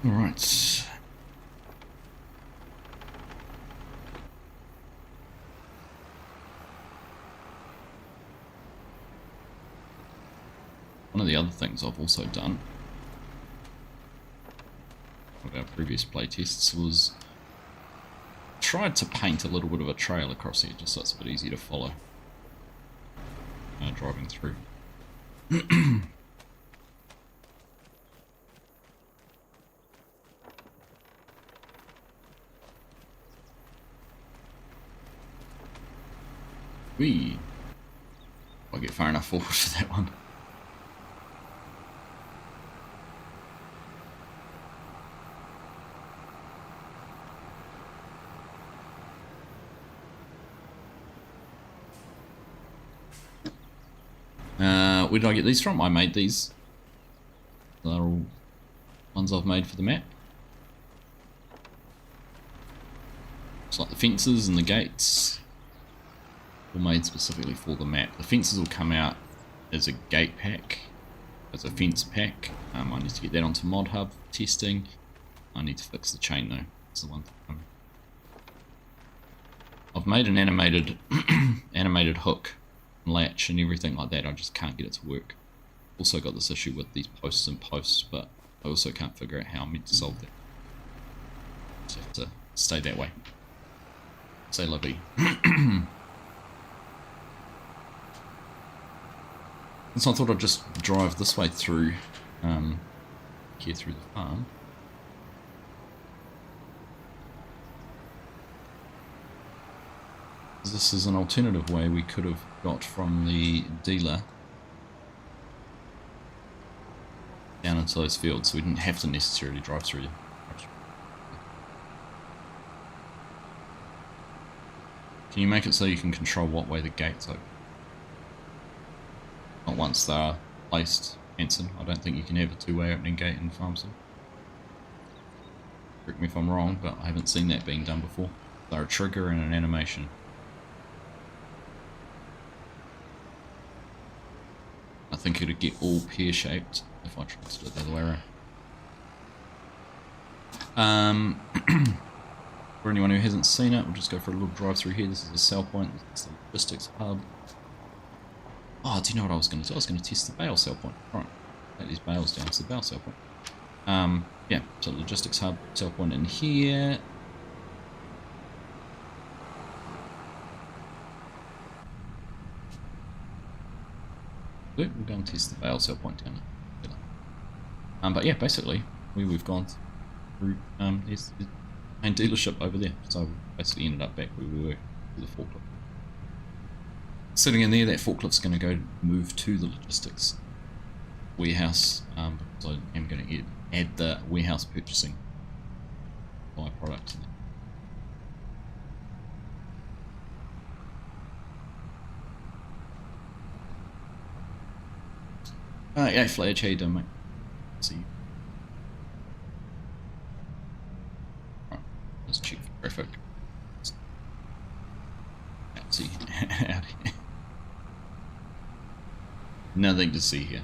All right. One of the other things I've also done with our previous playtests was tried to paint a little bit of a trail across here just so it's a bit easier to follow driving through. Whee! I quite get far enough forward for that one. Where did I get these from? I made these. They're all ones I've made for the map. It's like the fences and the gates, all made specifically for the map. The fences will come out as a gate pack, as a fence pack. I need to get that onto Mod Hub for testing. I need to fix the chain though. That's the one thing. I've made an animated hook, latch and everything like that. I just can't get it to work. Also got this issue with these posts and posts, but I also can't figure out how I'm meant to solve that. Just have to stay that way. Say la vie. So I thought I'd just drive this way through here through the farm. This is an alternative way we could have got from the dealer down into those fields, so we didn't have to necessarily drive through. Can you make it so you can control what way the gates open? Not once they're placed, Hanson. I don't think you can have a two-way opening gate in FarmSim. Correct me if I'm wrong, but I haven't seen that being done before. They're a trigger and an animation. I think it'd get all pear-shaped if I tried to do it the other way around. For anyone who hasn't seen it, we'll just go for a little drive through here. This is a sell point. This is the logistics hub. Oh, do you know what I was going to do? I was going to test the bale sell point. Right, take these bales down to the bale sell point. Yeah, so logistics hub, sell point in here. We'll go and test the bale sell point down here. But yeah, basically, we've gone through there's the main dealership over there. So we basically ended up back where we were with the forklift. Sitting in there, that forklift's going to go move to the logistics warehouse. So I'm going to add the warehouse purchasing byproduct to that. Yeah, Fledge, how you doing, mate? See you. Right, let's check for traffic. Let's see. Out here. Nothing to see here.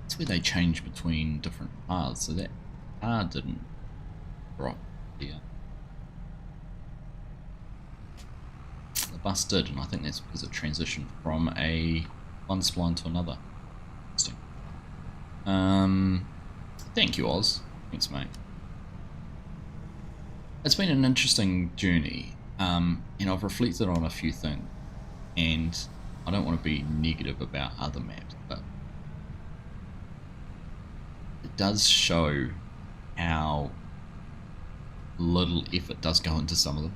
That's where they change between different paths, so that car didn't drop here. The bus did, and I think that's because it transitioned from one spline to another. Interesting. Thank you, Oz. Thanks, mate. It's been an interesting journey, and I've reflected on a few things, and I don't want to be negative about other maps, but it does show how little effort does go into some of them.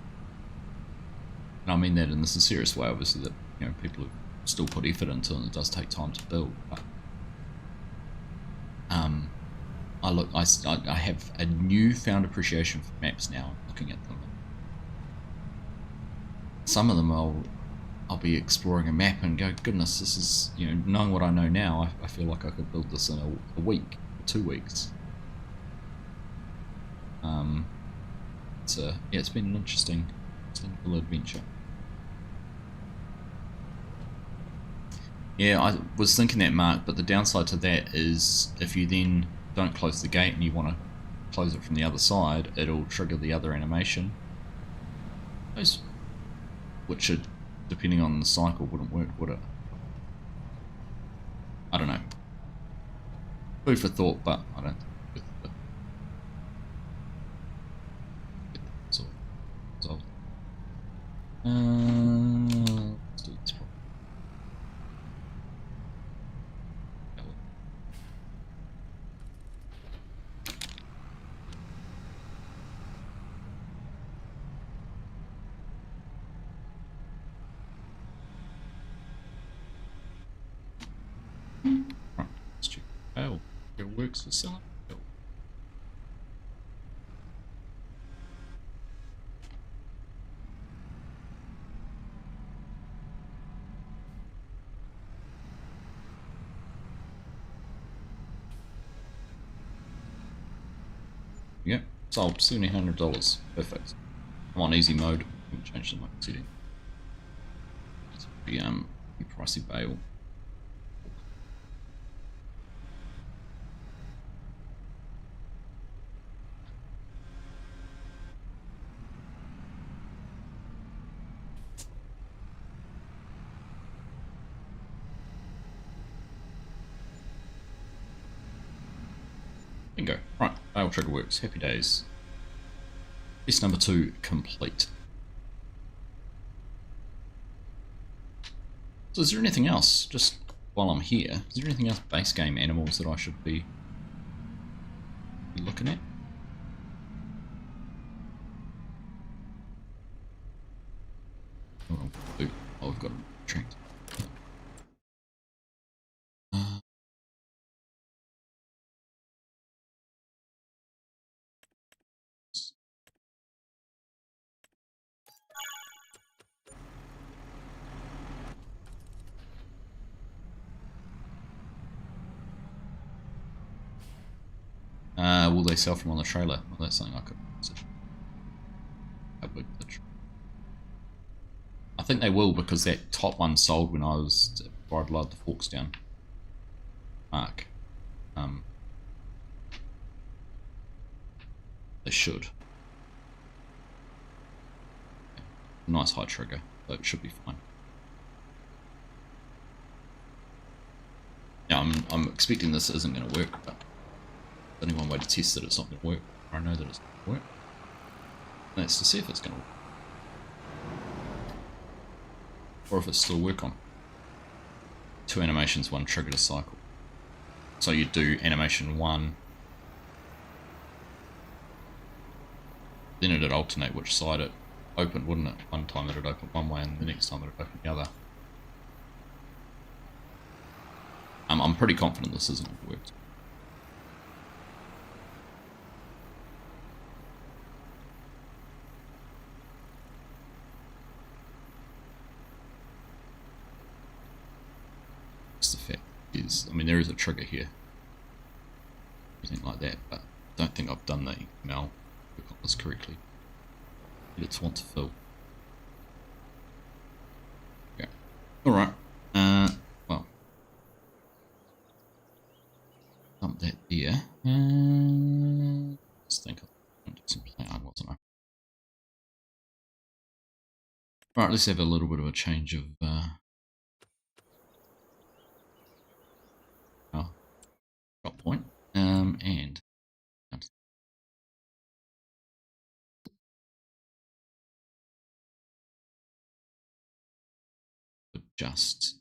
And I mean that in the sincerest way, obviously, that people have still put effort into it, and it does take time to build. But I have a newfound appreciation for maps now. Looking at them, some of them I'll be exploring a map and go, goodness, this is knowing what I know now, I feel like I could build this in a week, 2 weeks. It's been an interesting little adventure. Yeah, I was thinking that, Mark, but the downside to that is if you then don't close the gate and you want to close it from the other side, it'll trigger the other animation. Those, which should, depending on the cycle, wouldn't work, would it? I don't know. Food for thought, but I don't think let's do this problem. Right, let's check. Oh, it works for selling. Oh. Yeah, sold $1,700. Perfect. I'm on easy mode. I haven't changed the mode setting. It's pretty pricey bail. Bingo. Right, bail trigger works. Happy days. Piece number 2 complete. So is there anything else, just while I'm here, is there anything else base game animals that I should be looking at? Oh, I've got a tractor. Will they sell from on the trailer? Well, that's something I could consider. How big the I think they will, because that top one sold when before I'd lowered the forks down. Mark. They should. Nice high trigger, so it should be fine. Yeah, I'm expecting this isn't going to work, but there's only one way to test that it's not going to work. I know that it's going to work. And that's to see if it's going to work. Or if it's still work on. 2 animations, 1 trigger to cycle. So you do animation 1, then it'd alternate which side it opened, wouldn't it? One time it'd open one way and the next time it'd open the other. I'm pretty confident this isn't worked. The fact is, I mean, there is a trigger here, everything like that, but I don't think I've done the email work on this correctly. It's want to fill. Yeah. Alright. Well. Dump that there. Let's think I'll do some playing, wasn't I? Right, let's have a little bit of a change of drop point. And adjust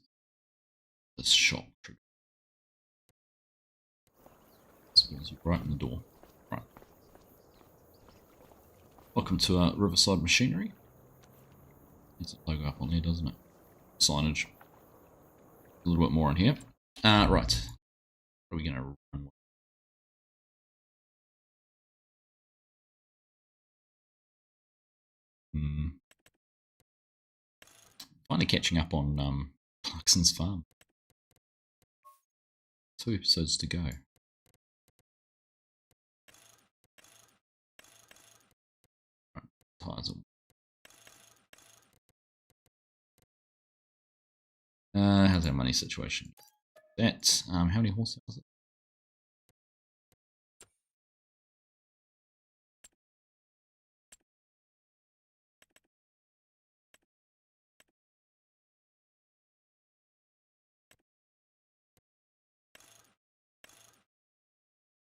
this shot trigger. So right in the door. Right. Welcome to Riverside Machinery. It's a logo up on there, doesn't it? Signage. A little bit more in here. Right. What are we going to run? Finally catching up on Clarkson's Farm. 2 episodes to go. Right. Tires how's our money situation? That, how many horses is it?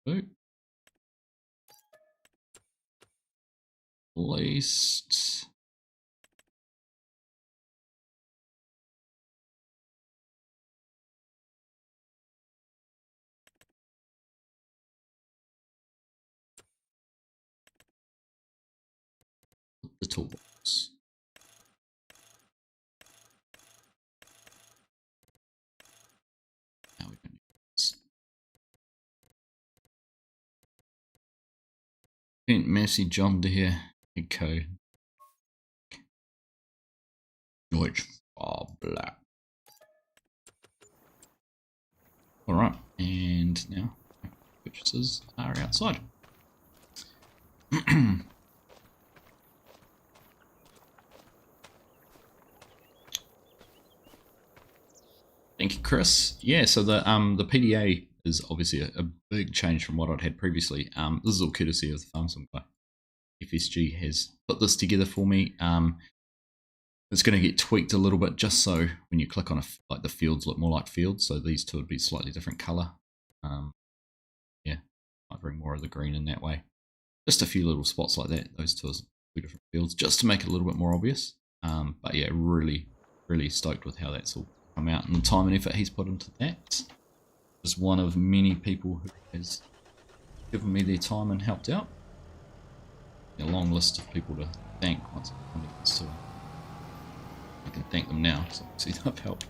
At least the toolbox. Now we Kent Massey, John Deere, Echo, Deutsch, Black. Alright, and now purchases are outside. Thank you, Chris. Yeah, so the PDA is obviously a big change from what I'd had previously. This is all courtesy of the Farm Sim guy. FSG has put this together for me. It's going to get tweaked a little bit just so when you click on like the fields look more like fields. So these two would be slightly different color. Yeah, might bring more of the green in that way. Just a few little spots like that. Those two are two different fields, just to make it a little bit more obvious. But yeah, really stoked with how that's all come out and the time and effort he's put into that. Just one of many people who has given me their time and helped out. A long list of people to thank once it gets to. I can thank them now because obviously they've helped.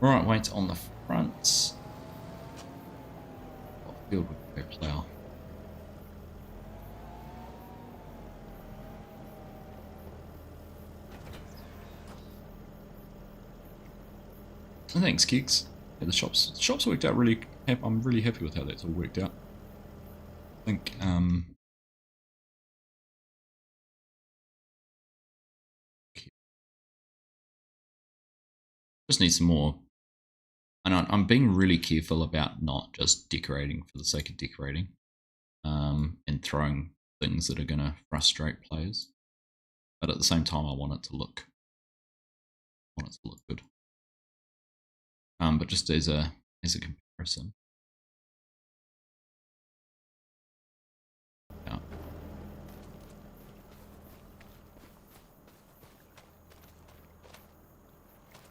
Alright, wait on the front. What field would we go plough? Thanks, Kicks. Yeah, the shops worked out really. I'm really happy with how that's all worked out. I think just need some more. And I'm being really careful about not just decorating for the sake of decorating, and throwing things that are going to frustrate players. But at the same time, I want it to look good. But just as a comparison. Yeah.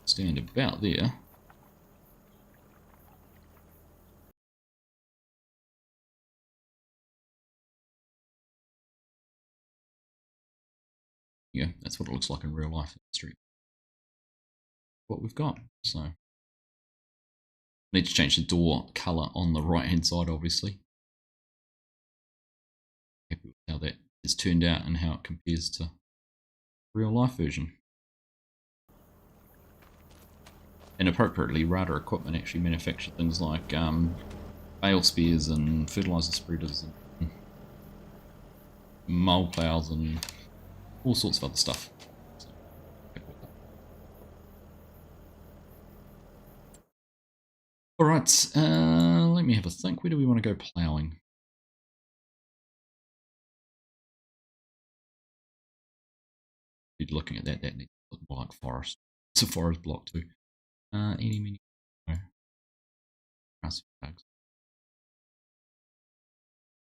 Stand about there. Yeah, that's what it looks like in real life in the street. What we've got. So I need to change the door color on the right hand side, obviously. Happy with how that has turned out and how it compares to real life version. And appropriately, Rada equipment actually manufacture things like bale spears and fertilizer spreaders and mole plows and all sorts of other stuff. So, alright, let me have a think. Where do we want to go ploughing? Looking at that needs to look more like forest. It's a forest block too. Any mini. No.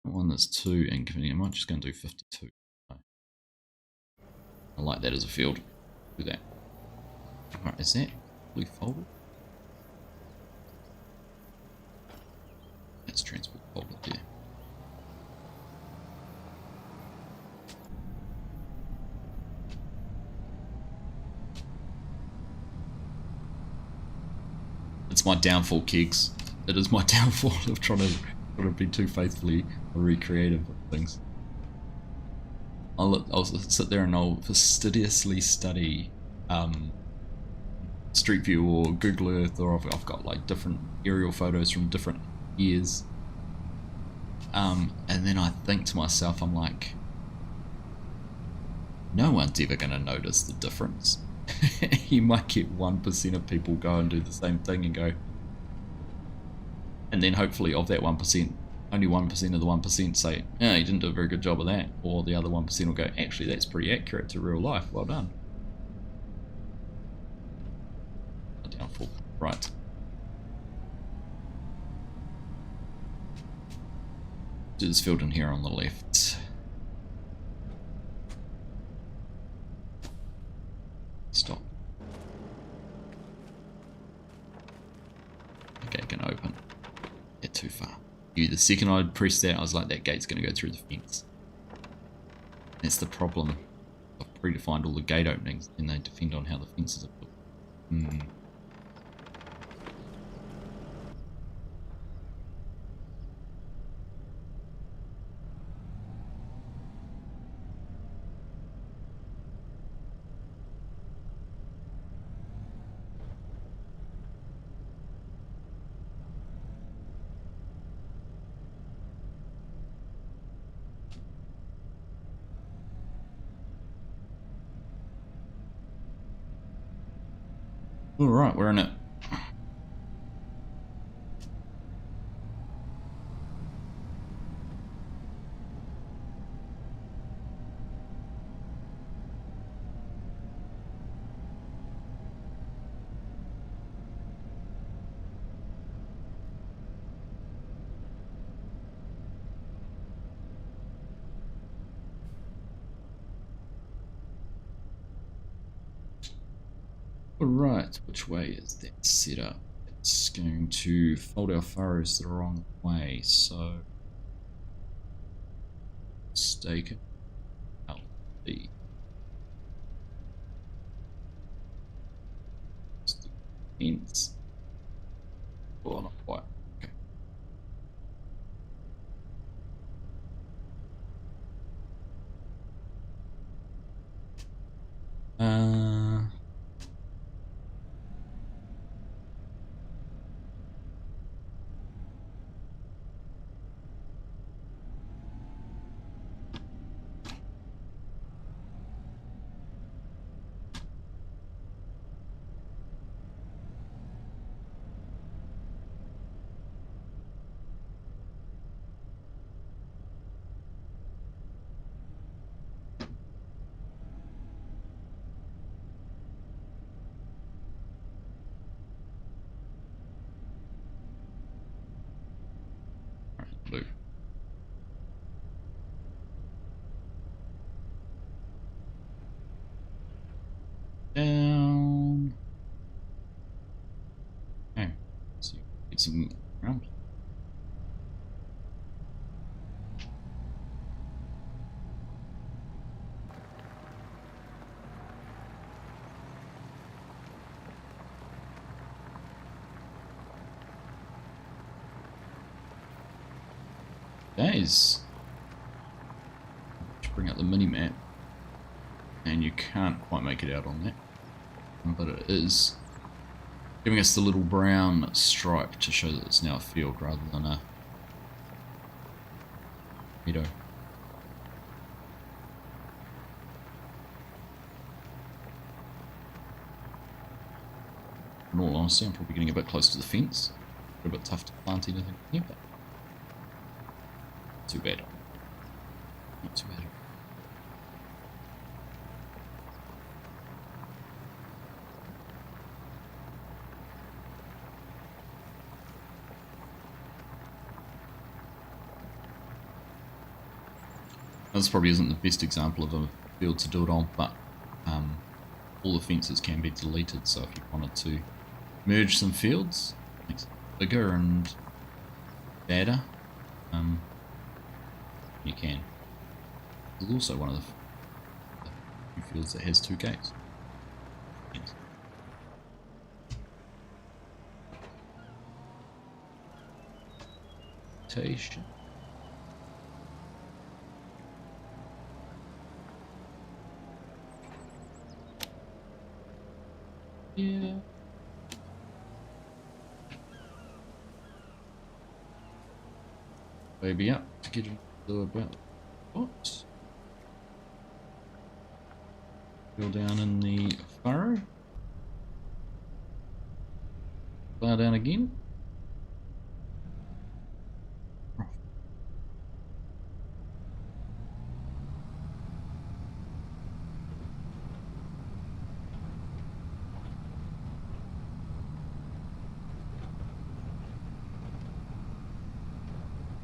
One that's too inconvenient. I'm just going to do 52. I like that as a field. Do that. Alright, is that blue folded? That's transport folded there. It's my downfall, Kegs. It is my downfall of trying to be too faithfully recreative with things. I'll sit there and I'll fastidiously study Street View or Google Earth, or I've got like different aerial photos from different years. And then I think to myself, I'm like, no one's ever going to notice the difference. You might get 1% of people go and do the same thing and go, and then hopefully of that 1%, only 1% of the 1% say, yeah, you didn't do a very good job of that, or the other 1% will go, actually that's pretty accurate to real life, well done. A downfall, right. Do this field in here on the left. Stop. Okay, can open. Yeah, too far. The second I pressed that, I was like, that gate's going to go through the fence. That's the problem. I've predefined all the gate openings, and they depend on how the fences are built. Alright, we're in it. Alright, which way is that set up? It's going to fold our furrows the wrong way, so stake it out the ends. Oh, not quite. Okay. Blue. Down. Okay. So get some ground. Guys, bring up the mini map, and you can't quite make it out on that, but it is giving us the little brown stripe to show that it's now a field rather than a meadow. In all honesty, I'm probably getting a bit close to the fence. A bit tough to plant anything here, but too bad. Not too bad. This probably isn't the best example of a field to do it on, but all the fences can be deleted, so if you wanted to merge some fields, make it bigger and better, you can. There's also one of the few fields that has 2 gates. Yes. Rotation. Yeah. Maybe up to get into about what? Go down in the furrow. Plow down again.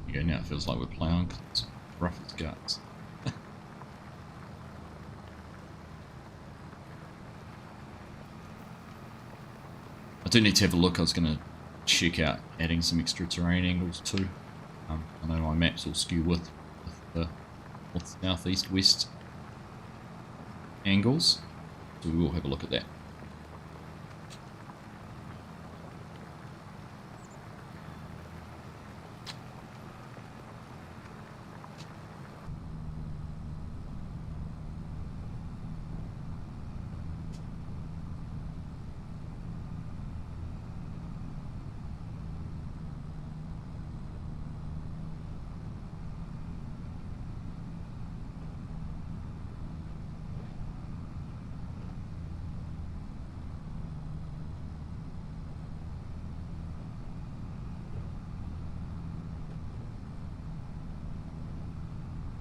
Okay, now it feels like we're plowing because it's rough as guts. I do need to have a look. I was going to check out adding some extra terrain angles too. I know my maps will skew with the north, south, east, west angles, so we will have a look at that.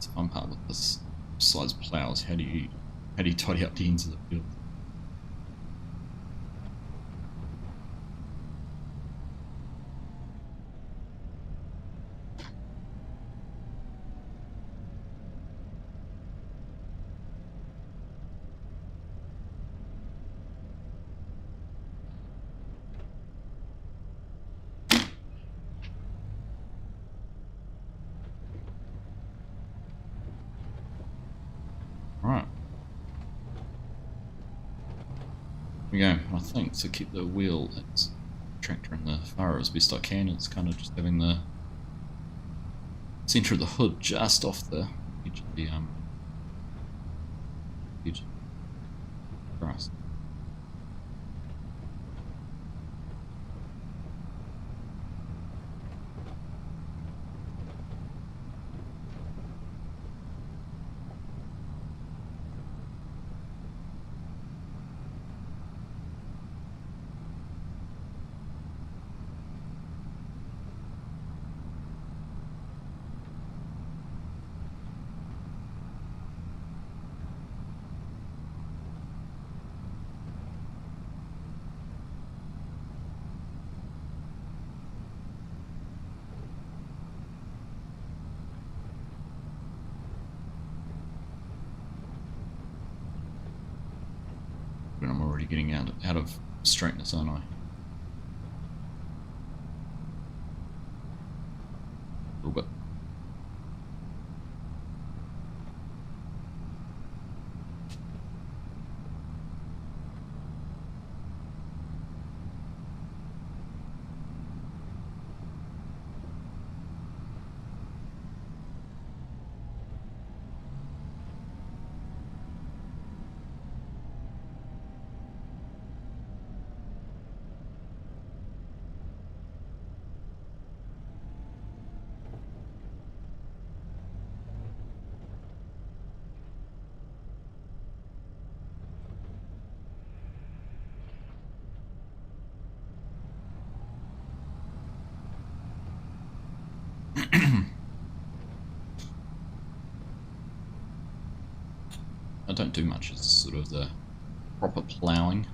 the fun part with this size plows. How do you tidy up the ends of the field? Right. We go. I think to keep the wheel and tractor in the furrow as best I can, it's kind of just having the center of the hood just off the edge of the edge of the grass. But I'm already getting out of straightness, aren't I? A little bit. I don't do much. It's sort of the proper ploughing.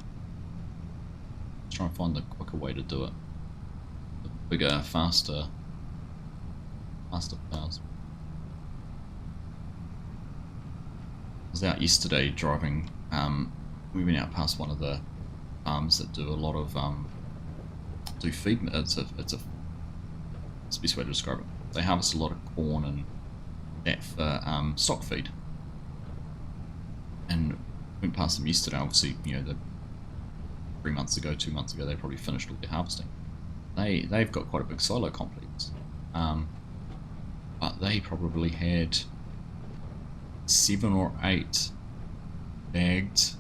Try and find the quicker way to do it. The bigger, faster plows. I was out yesterday driving. We went out past one of the farms that do a lot of do feed. It's the best way to describe it. They harvest a lot of corn and that for stock feed. And went past them yesterday. Obviously, you know, 2 months ago, they probably finished all their harvesting. They've got quite a big silo complex, but they probably had 7 or 8 bagged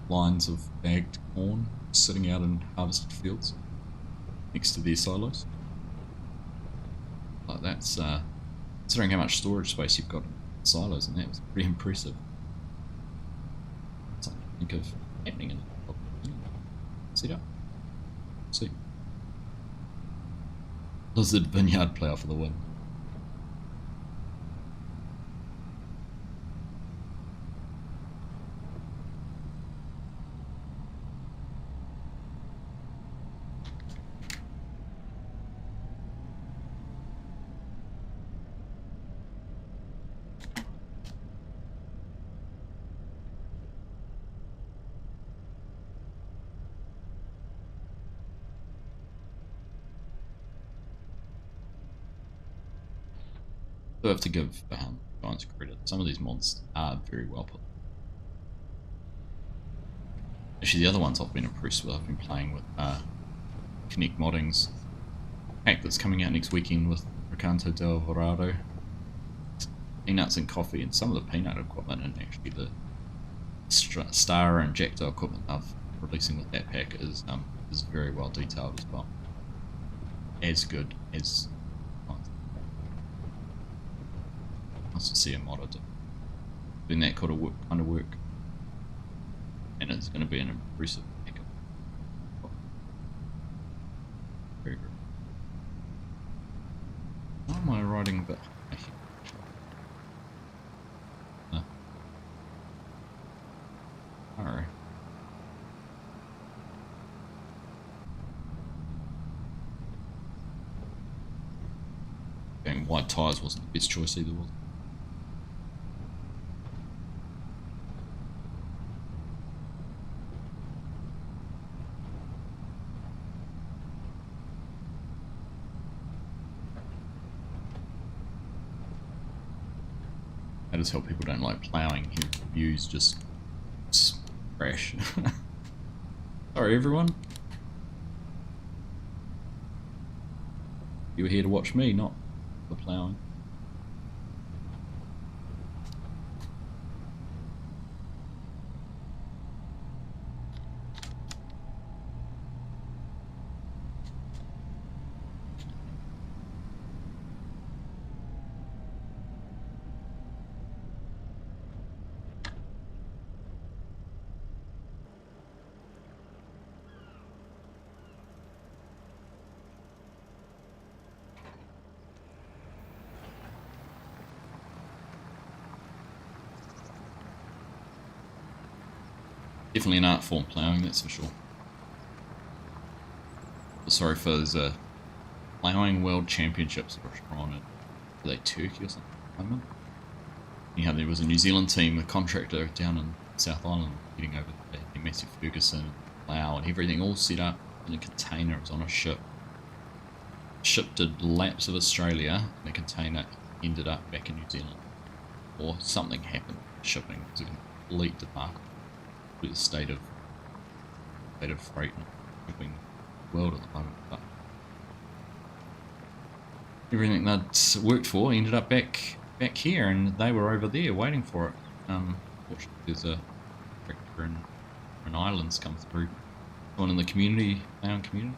lines of bagged corn sitting out in harvested fields next to their silos. Like that's considering how much storage space you've got in silos, and that was pretty impressive. Something to think of happening in a setup. See, Lizard Vineyard plow for the win. I have to give Giants credit. Some of these mods are very well put. Actually, the other ones I've been impressed with. I've been playing with Connect Modding's pack that's coming out next weekend with Recanto del Dorado, peanuts and coffee, and some of the peanut equipment, and actually the Star and Jackdaw equipment I'm releasing with that pack is very well detailed as well. As good as nice to see a modder doing that kind of work, and it's going to be an impressive pickup. Very good. Why am I riding the? Having wide tyres wasn't the best choice either, was it? That is how people don't like ploughing. Here, views just crash. Sorry, everyone. You were here to watch me, not the ploughing. Definitely an art form, ploughing, that's for sure. But sorry for those ploughing world championships that are on it. Are they Turkey or something? Anyhow, there was a New Zealand team, a contractor down in South Island, getting over the Massey Ferguson plough and everything all set up in a container. It was on a ship. Ship did laps of Australia, and the container ended up back in New Zealand. Or something happened with shipping. It was a complete debacle. The state of freight and shipping world at the moment, but everything that worked for ended up back here, and they were over there waiting for it. Fortunately, there's a tractor in islands come through. Someone in the community, Bound community,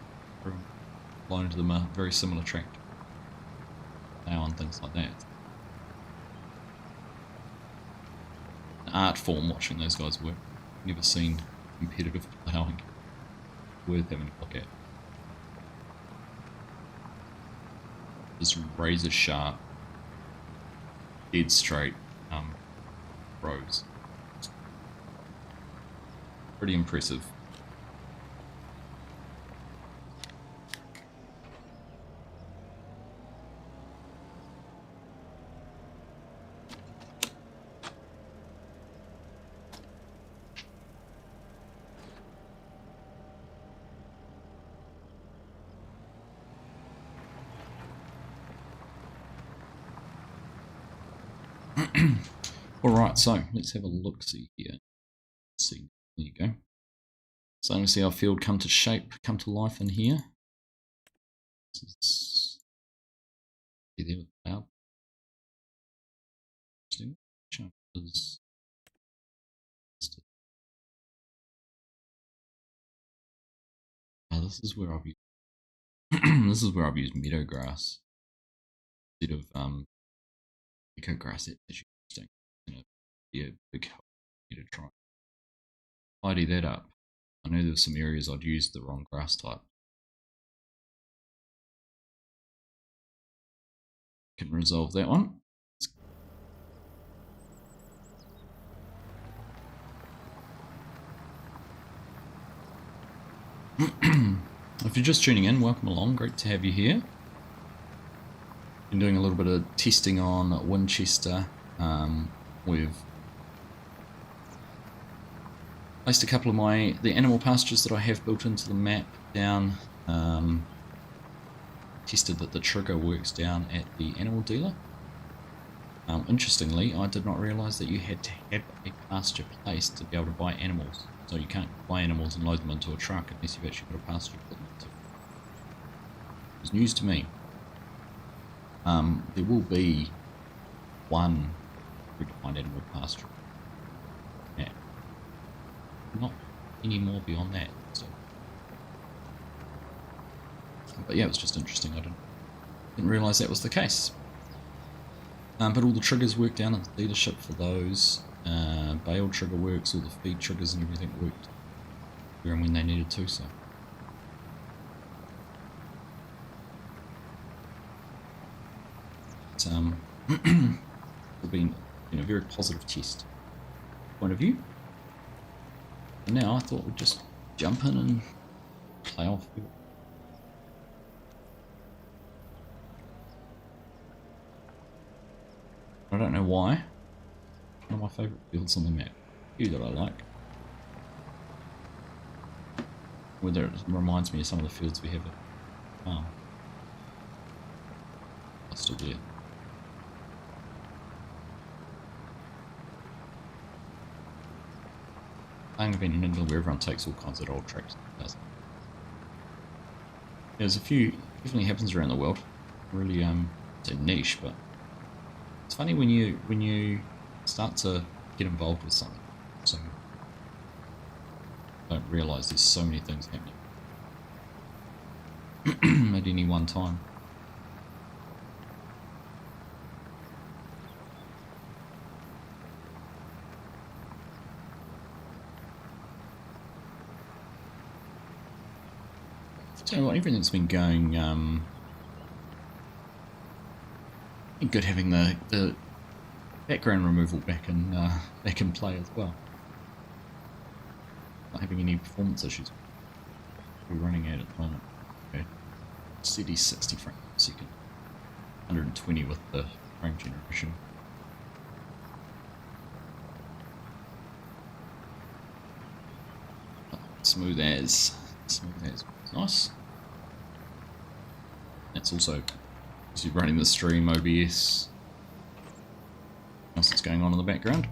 loaned them a very similar tractor now and things like that. An art form watching those guys work. Never seen competitive ploughing. Worth having a look at. Just razor sharp, dead straight rows. Pretty impressive. Alright, so let's have a look-see here. Let's see, there you go. Starting to see our field come to shape, come to life in here. This is there with the cloud. This is where I've used this is where I've used meadow grass instead of eco grass. That's actually interesting. Be a big help for me to try tidy that up. I know there's some areas I'd used the wrong grass type. Can resolve that one. If you're just tuning in, welcome along. Great to have you here. Been doing a little bit of testing on Winchester. We've placed a couple of the animal pastures that I have built into the map down. Tested that the trigger works down at the animal dealer. Interestingly, I did not realise that you had to have a pasture placed to be able to buy animals. So you can't buy animals and load them into a truck unless you've actually got a pasture to put them into. It was news to me. There will be one predefined animal pasture. Yeah. Not any more beyond that. So. But yeah, it was just interesting. I didn't realise that was the case. But all the triggers work down at the dealership for those. Bale trigger works, all the feed triggers and everything worked where and when they needed to. So. It's been a very positive test point of view. And now I thought we'd just jump in and plough. I don't know why. One of my favourite fields on the map. A few that I like. Whether it reminds me of some of the fields we have at farm. I'm still there. Playing event in England where everyone takes all kinds of old tracks. There's a few, definitely happens around the world. Really, say niche, but it's funny when you start to get involved with something. So you don't realise there's so many things happening at any one time. So what, everything's been going good having the background removal back in play as well. Not having any performance issues. We're running at the moment. Okay. Steady 60 frames per second. 120 with the frame generation. Smooth as nice. That's also running the stream OBS. Else that's going on in the background.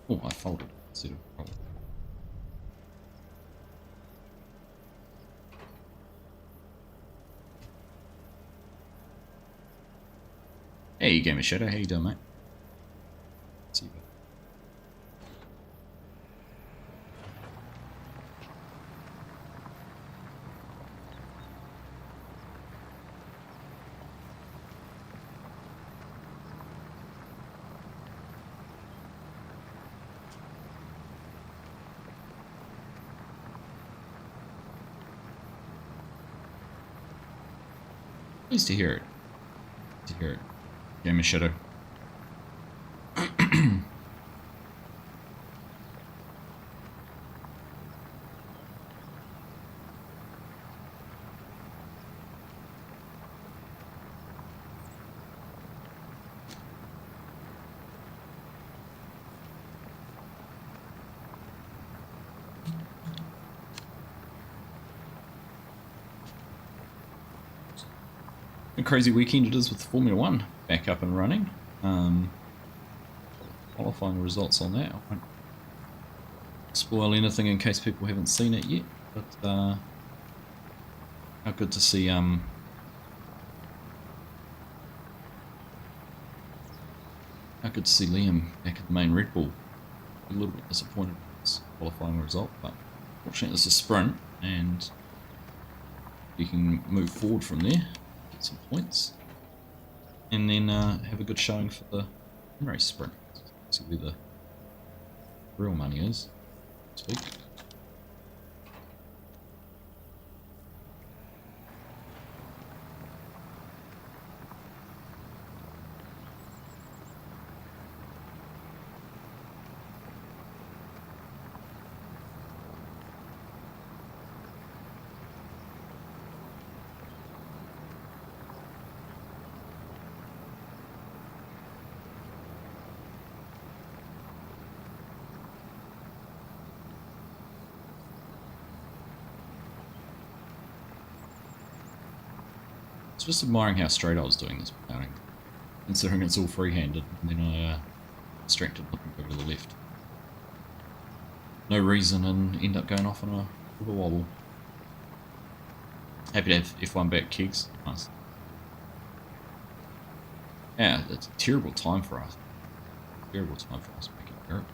Oh, I folded instead of rolled. Hey, Gamer Shadow, how you doing, mate? See you. Pleased to hear it. To hear it. Gamer Shadow. A crazy weekend it is with Formula 1 back up and running. Qualifying results on that. I won't spoil anything in case people haven't seen it yet, but how good to see how good to see Liam back at the main Red Bull. A little bit disappointed with this qualifying result, but fortunately it's a sprint and you can move forward from there. Some points, and then have a good showing for the race sprint. See where the real money is. Sweet. Just admiring how straight I was doing this mounting, considering it's all free-handed, and then I distracted looking over to the left. No reason, and end up going off on a bit of a wobble. Happy to have F1 back, Kegs. Nice. Yeah, it's a terrible time for us. Terrible time for us back in Europe.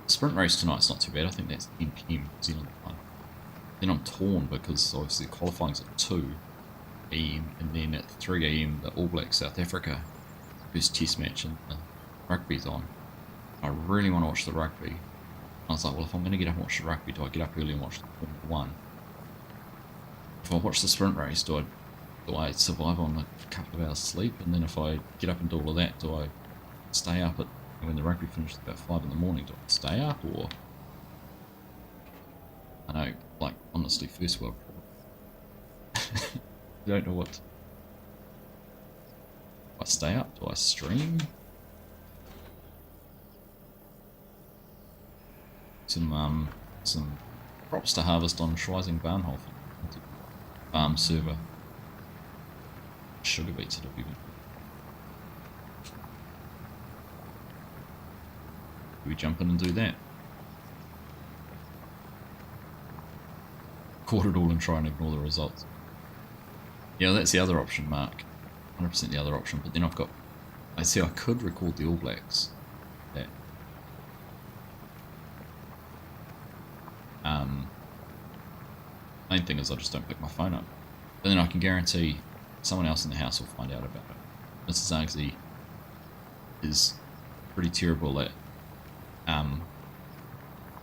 The sprint race tonight's not too bad. I think that's 10 PM New Zealand time. Then I'm torn because obviously qualifying's at 2 AM, and then at 3 AM the All Blacks South Africa first test match, and the rugby's on. I really want to watch the rugby. I was like, well, if I'm going to get up and watch the rugby, do I get up early and watch the Formula 1? If I watch the sprint race, do I survive on a couple of hours sleep? And then if I get up and do all of that, do I stay up at, when the rugby finishes about 5 in the morning, do I stay up, or? I know, like, honestly, first world problem. I don't know what. Do I stay up? Do I stream? Some crops to harvest on Schweizing Bahnhof farm server. Sugar beets it up even. Do we jump in and do that? Record it all and try and ignore the results. Yeah, that's the other option, Mark. 100% the other option, but then I've got... I see I could record the All Blacks. That. Main thing is I just don't pick my phone up. But then I can guarantee someone else in the house will find out about it. Mrs. Argsy is pretty terrible at... when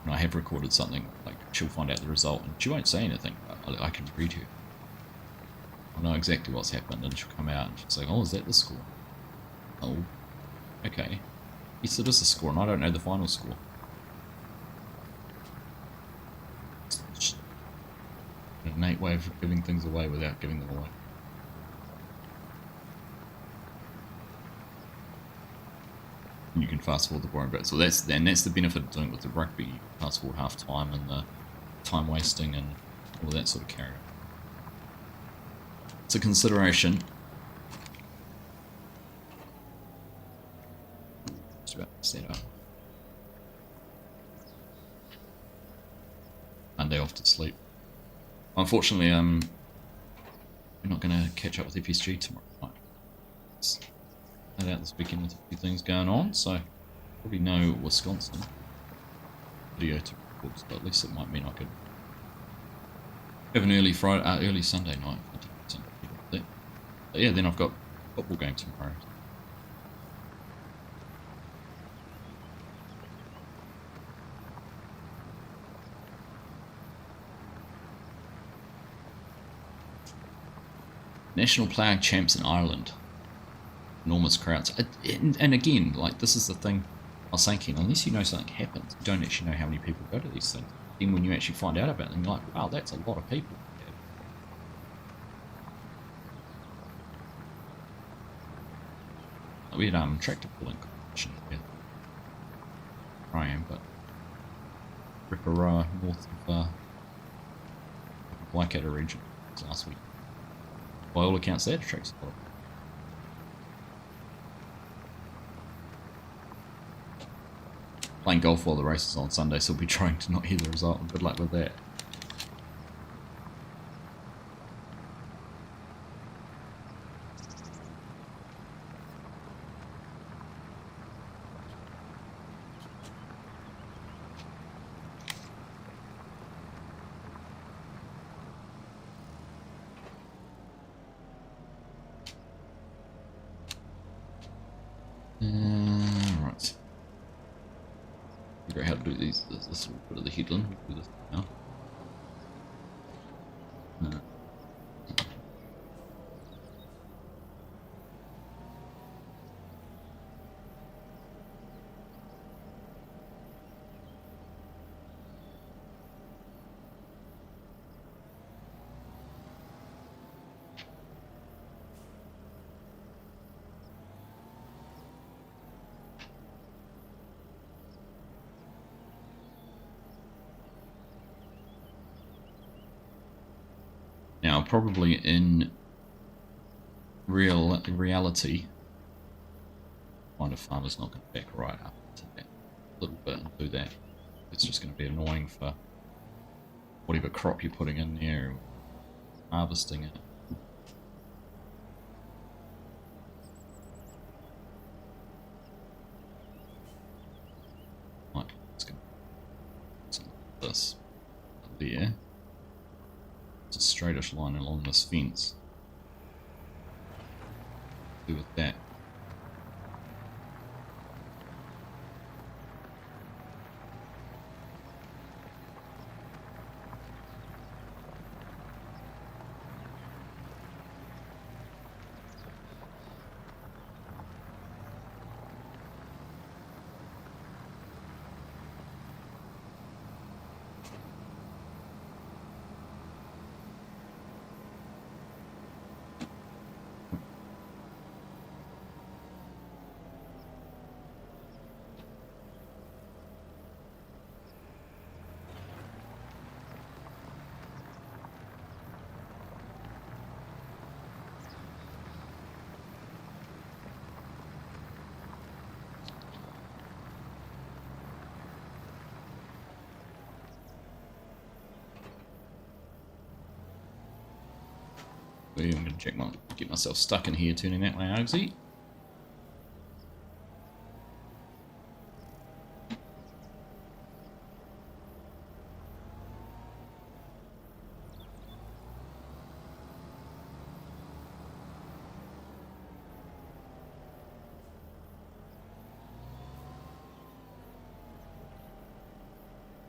I have recorded something, like, she'll find out the result and she won't say anything. I can read her. I know exactly what's happened, and she'll come out and she'll say, oh, is that the score? Oh, okay. Yes, it is the score, and I don't know the final score. It's an innate way of giving things away without giving them away. And you can fast forward the boring bit. So that's the benefit of doing it with the rugby. You fast forward half time and the time wasting and all that sort of carry. It's a consideration. Just about to set up. Monday off to sleep. Unfortunately, we're not going to catch up with FSG tomorrow night. It's out this weekend with a few things going on, so probably no Wisconsin video to record, but at least it might mean I could have an early Sunday night. But yeah, then I've got football game tomorrow. National Playing Champs in Ireland. Enormous crowds. And again, like, this is the thing I was thinking, unless you know something happens, you don't actually know how many people go to these things. Then when you actually find out about them, you're like, wow, that's a lot of people. We had tractor pulling competition here. Where I am, but Ripara, north of Waikato region, last week. By all accounts, that attracts a lot of people. Playing golf while the race is on Sunday, so we'll be trying to not hear the result. Good luck with that. Right. Figure out how to do these. This little bit of the headland. We'll do this now. Now, probably in reality, find a farmer's not going to back right up to that little bit and do that. It's just going to be annoying for whatever crop you're putting in there, harvesting it. Like, it's going to something like this there. It's a straightish line along this fence. Do with that. I'm going to get myself stuck in here turning that way, Argsy.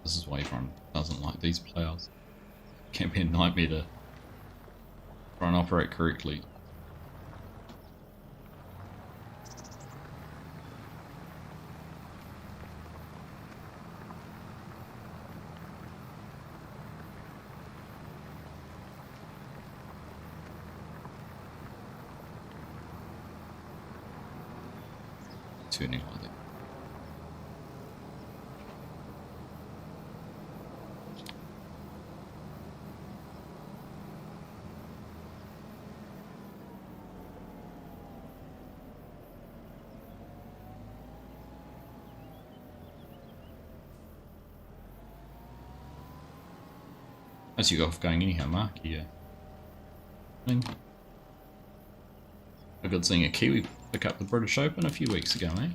This is why everyone doesn't like these plows. It can be a nightmare to try and operate correctly. Turning like that. As you go off going anyhow, Mark, yeah. I got seeing a Kiwi pick up the British Open a few weeks ago, eh?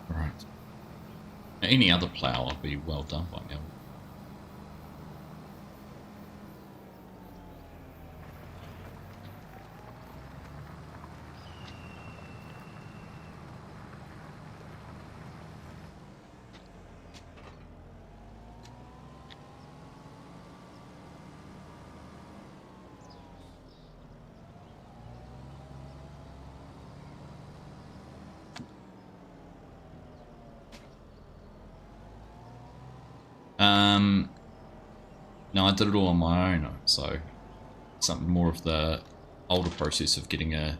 Right. Any other plough would be well done by now. No, I did it all on my own, so something more of the older process of getting a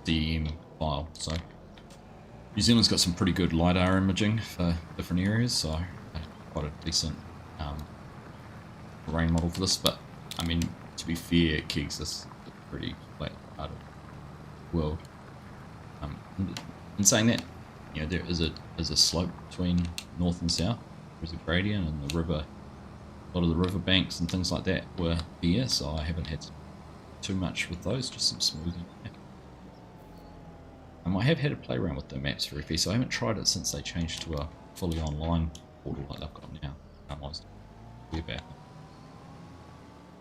DEM file. So New Zealand's got some pretty good LiDAR imaging for different areas, so quite a decent terrain model for this. But I mean, to be fair, Keegs, this is a pretty flat part of the world. In saying that, you know, there is a slope between north and south. There's a gradient, and the river, a lot of the river banks and things like that were there, so I haven't had too much with those, just some smoothing. I have had to play around with the maps for FE, so I haven't tried it since they changed to a fully online portal like they've got now. I was way back.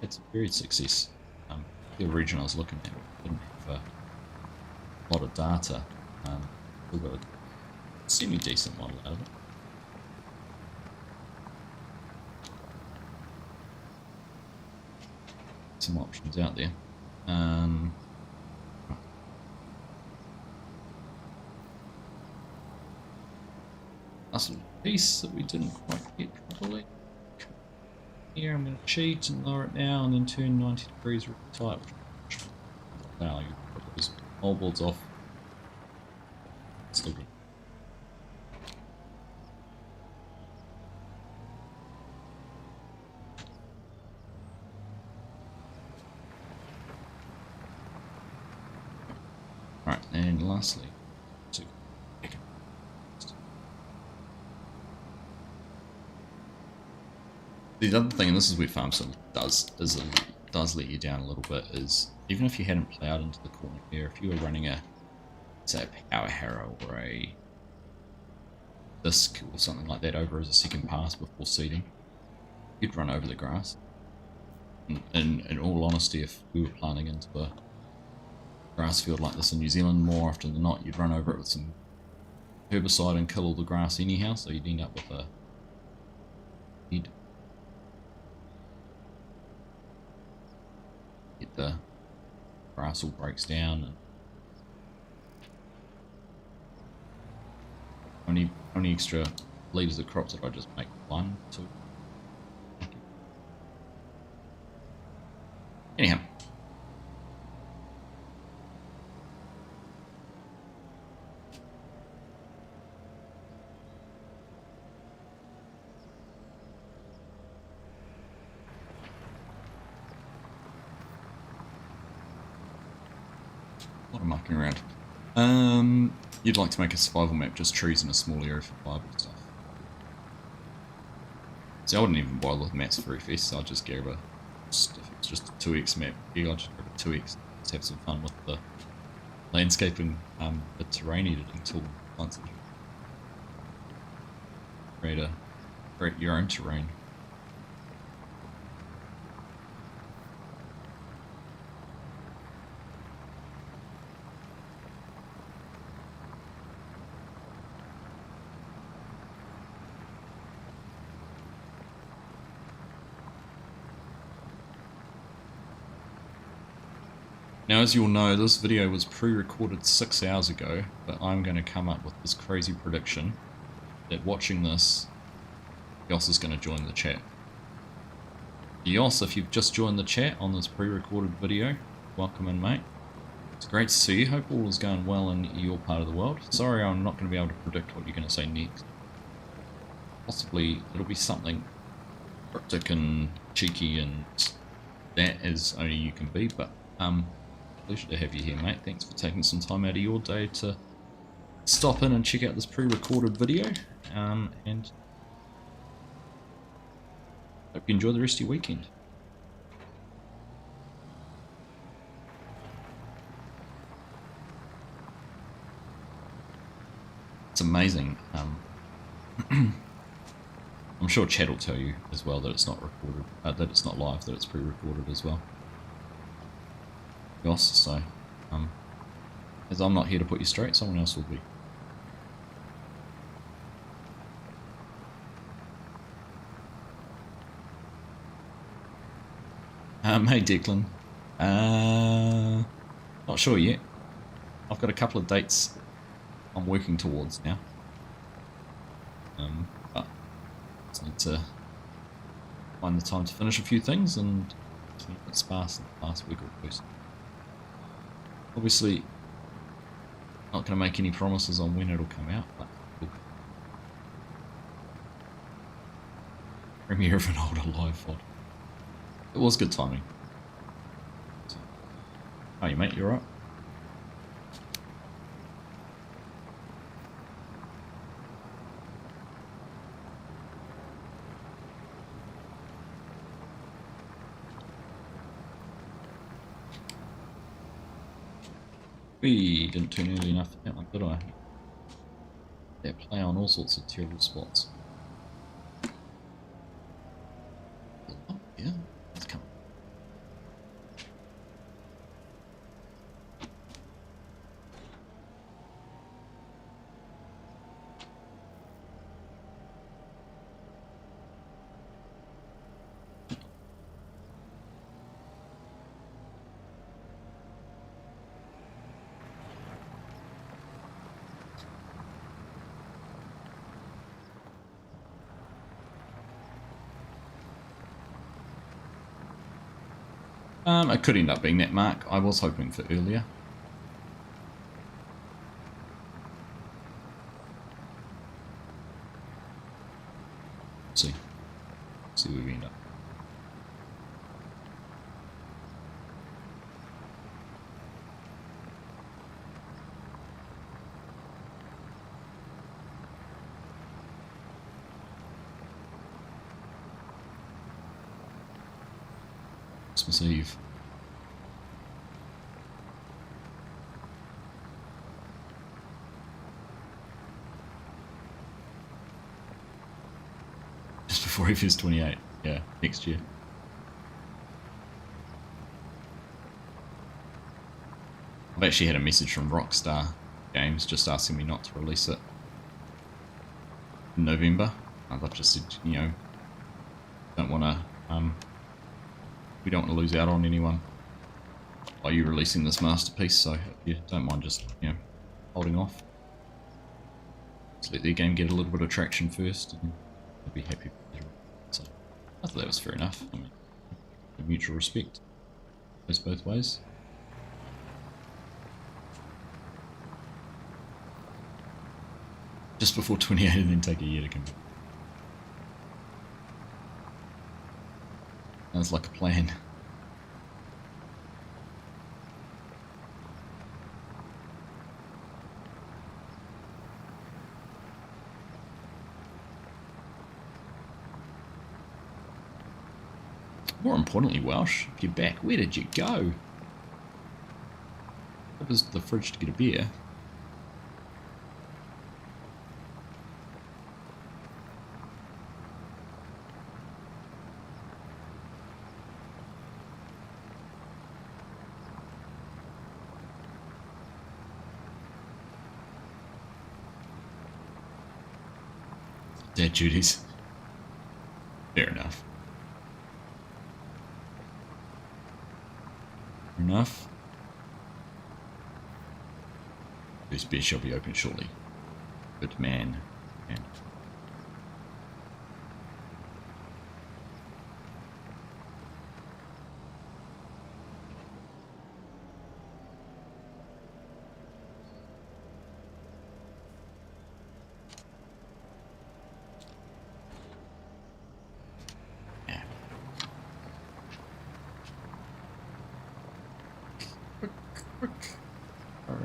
It's a very success. The region I was looking at didn't have a lot of data. We've got a semi-decent model out of it. Some options out there. Last little piece that we didn't quite get properly. Here I'm going to cheat and lower it now and then turn 90 degrees really tight. Now you put those moldboards off. Still good. Right, and lastly, the other thing, and this is where farm sim does let you down a little bit, is even if you hadn't ploughed into the corner here, if you were running a, say, a power harrow or a disc or something like that over as a second pass before seeding, you'd run over the grass. In all honesty, if we were planting into a grass field like this in New Zealand, more often than not, you'd run over it with some herbicide and kill all the grass anyhow, so you'd end up with a head. Get the grass all breaks down, and only extra leaves of crops that I just make 1, 2. Anyhow, A lot of mucking around. You'd like to make a survival map, just trees in a small area for viable stuff. See, I wouldn't even bother with maps for FS, so I'd just grab if it's just a 2x map, yeah, I'd just grab a 2x, just have some fun with the landscaping, the terrain editing tool. Once create your own terrain. Now, as you'll know, this video was pre-recorded 6 hours ago, but I'm going to come up with this crazy prediction that watching this, Yos is going to join the chat. Yos, if you've just joined the chat on this pre-recorded video, welcome in, mate. It's great to see you. Hope all is going well in your part of the world. Sorry, I'm not going to be able to predict what you're going to say next. Possibly it'll be something cryptic and cheeky, and that as only you can be, but pleasure to have you here, mate. Thanks for taking some time out of your day to stop in and check out this pre-recorded video, and hope you enjoy the rest of your weekend. It's amazing. I'm sure Chad will tell you as well that it's not recorded, that it's not live, that it's pre-recorded as well. So, as I'm not here to put you straight, someone else will be. Hey Declan, not sure yet. I've got a couple of dates I'm working towards now. But just need to find the time to finish a few things, and it's been a bit sparse in the past week or two. Obviously, not going to make any promises on when it'll come out, but look. Premiere of an older live VOD. It was good timing. So, how are you, mate? You alright? We didn't turn early enough for that one, did I? They play on all sorts of terrible spots. Oh, yeah, let's come. It could end up being that mark. I was hoping for earlier. See where we end up. Christmas Eve. Just before FS 28, yeah, next year. I've actually had a message from Rockstar Games just asking me not to release it in November. I've just said, you know, don't want to, we don't want to lose out on anyone by you releasing this masterpiece, so if you don't mind just, you know, holding off. Just let their game get a little bit of traction first, and I'd be happy with it. So I thought that was fair enough. I mean, mutual respect goes both ways. Just before 28 and then take a year to come back. Sounds like a plan. More importantly, Welsh, if you're back, where did you go? That was the fridge to get a beer. Dad duties. Fair enough. Fair enough. This beer shall be open shortly. Good man. Man. Alright.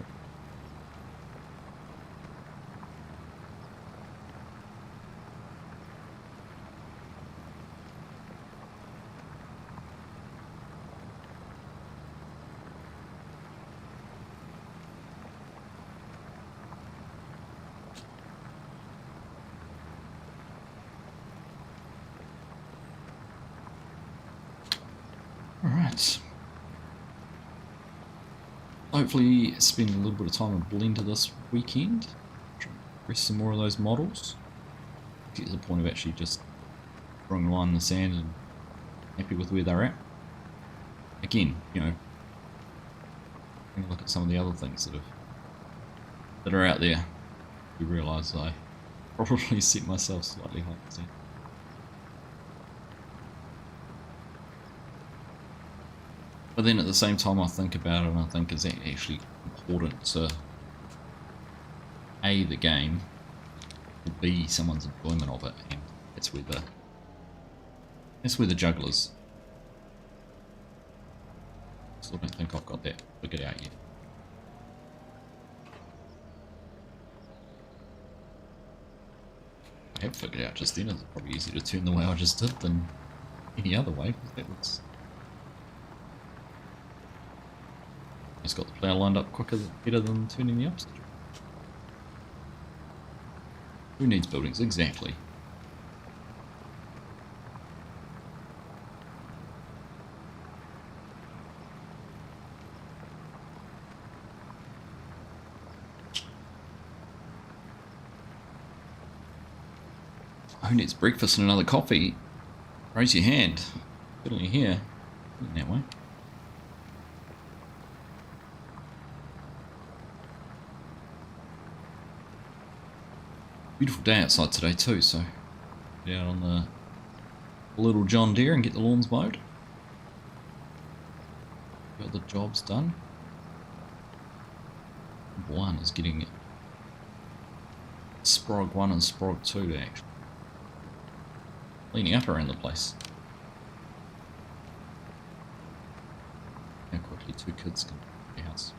Alright. Hopefully spend a little bit of time in Blender this weekend. Try and press some more of those models. Get to the point of actually just drawing a line in the sand and happy with where they're at. Again, you know, having a look at some of the other things that are out there. You realise I probably set myself slightly high. But then at the same time I think about it and I think, is that actually important to A, the game, or B, someone's enjoyment of it, and that's where the juggle is. Still don't think I've got that figured out yet. I have figured out just then, it's probably easier to turn the way I just did than any other way, because that looks... Just got the plough lined up better than turning the opposite. Who needs buildings? Exactly. Who needs breakfast and another coffee? Raise your hand. Certainly here. In that way. Beautiful day outside today too, so get out on the little John Deere and get the lawns mowed. Got the jobs done. One is getting Sprog 1 and Sprog 2 to actually cleaning up around the place. How quickly 2 kids can leave the house.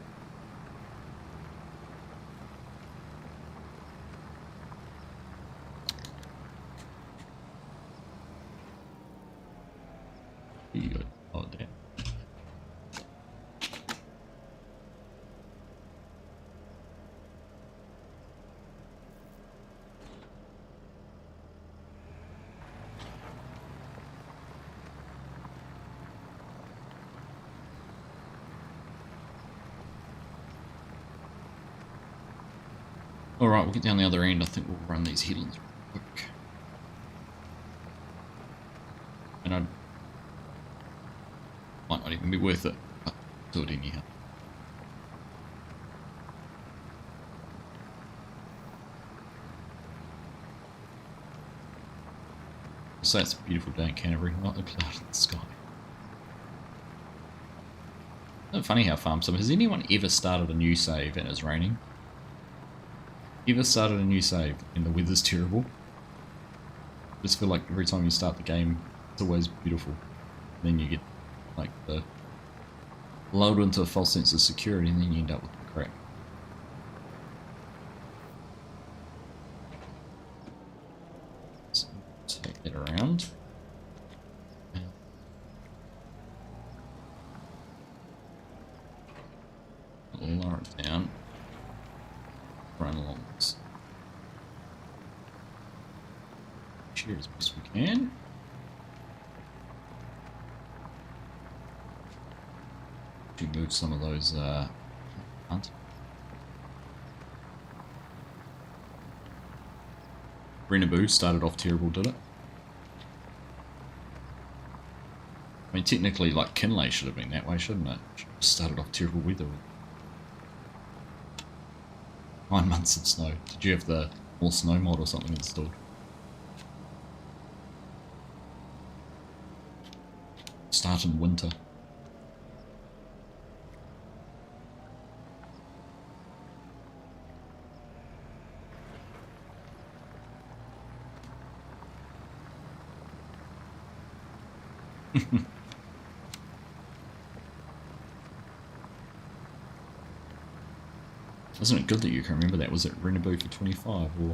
Here you go. Oh, damn. Alright, we'll get down the other end. I think we'll run these headlands real quick. And I might not even be worth it, but do it anyhow. So it's a beautiful day in Canterbury, not a cloud in the sky. Isn't it funny how farm sim, has anyone ever started a new save and it's raining? Ever started a new save and the weather's terrible? I just feel like every time you start the game, it's always beautiful. Then you get like the lulled into a false sense of security and then you end up with the crap. So take that around. current down. Run along this here as best we can. To move some of those hunt. Renaboo started off terrible, did it? I mean, technically, like, Kinlay should have been that way, shouldn't it? Should have started off terrible weather. 9 months of snow. Did you have the more snow mod or something installed? Start in winter. Isn't it good that you can remember that? Was it Renaboo for 25 or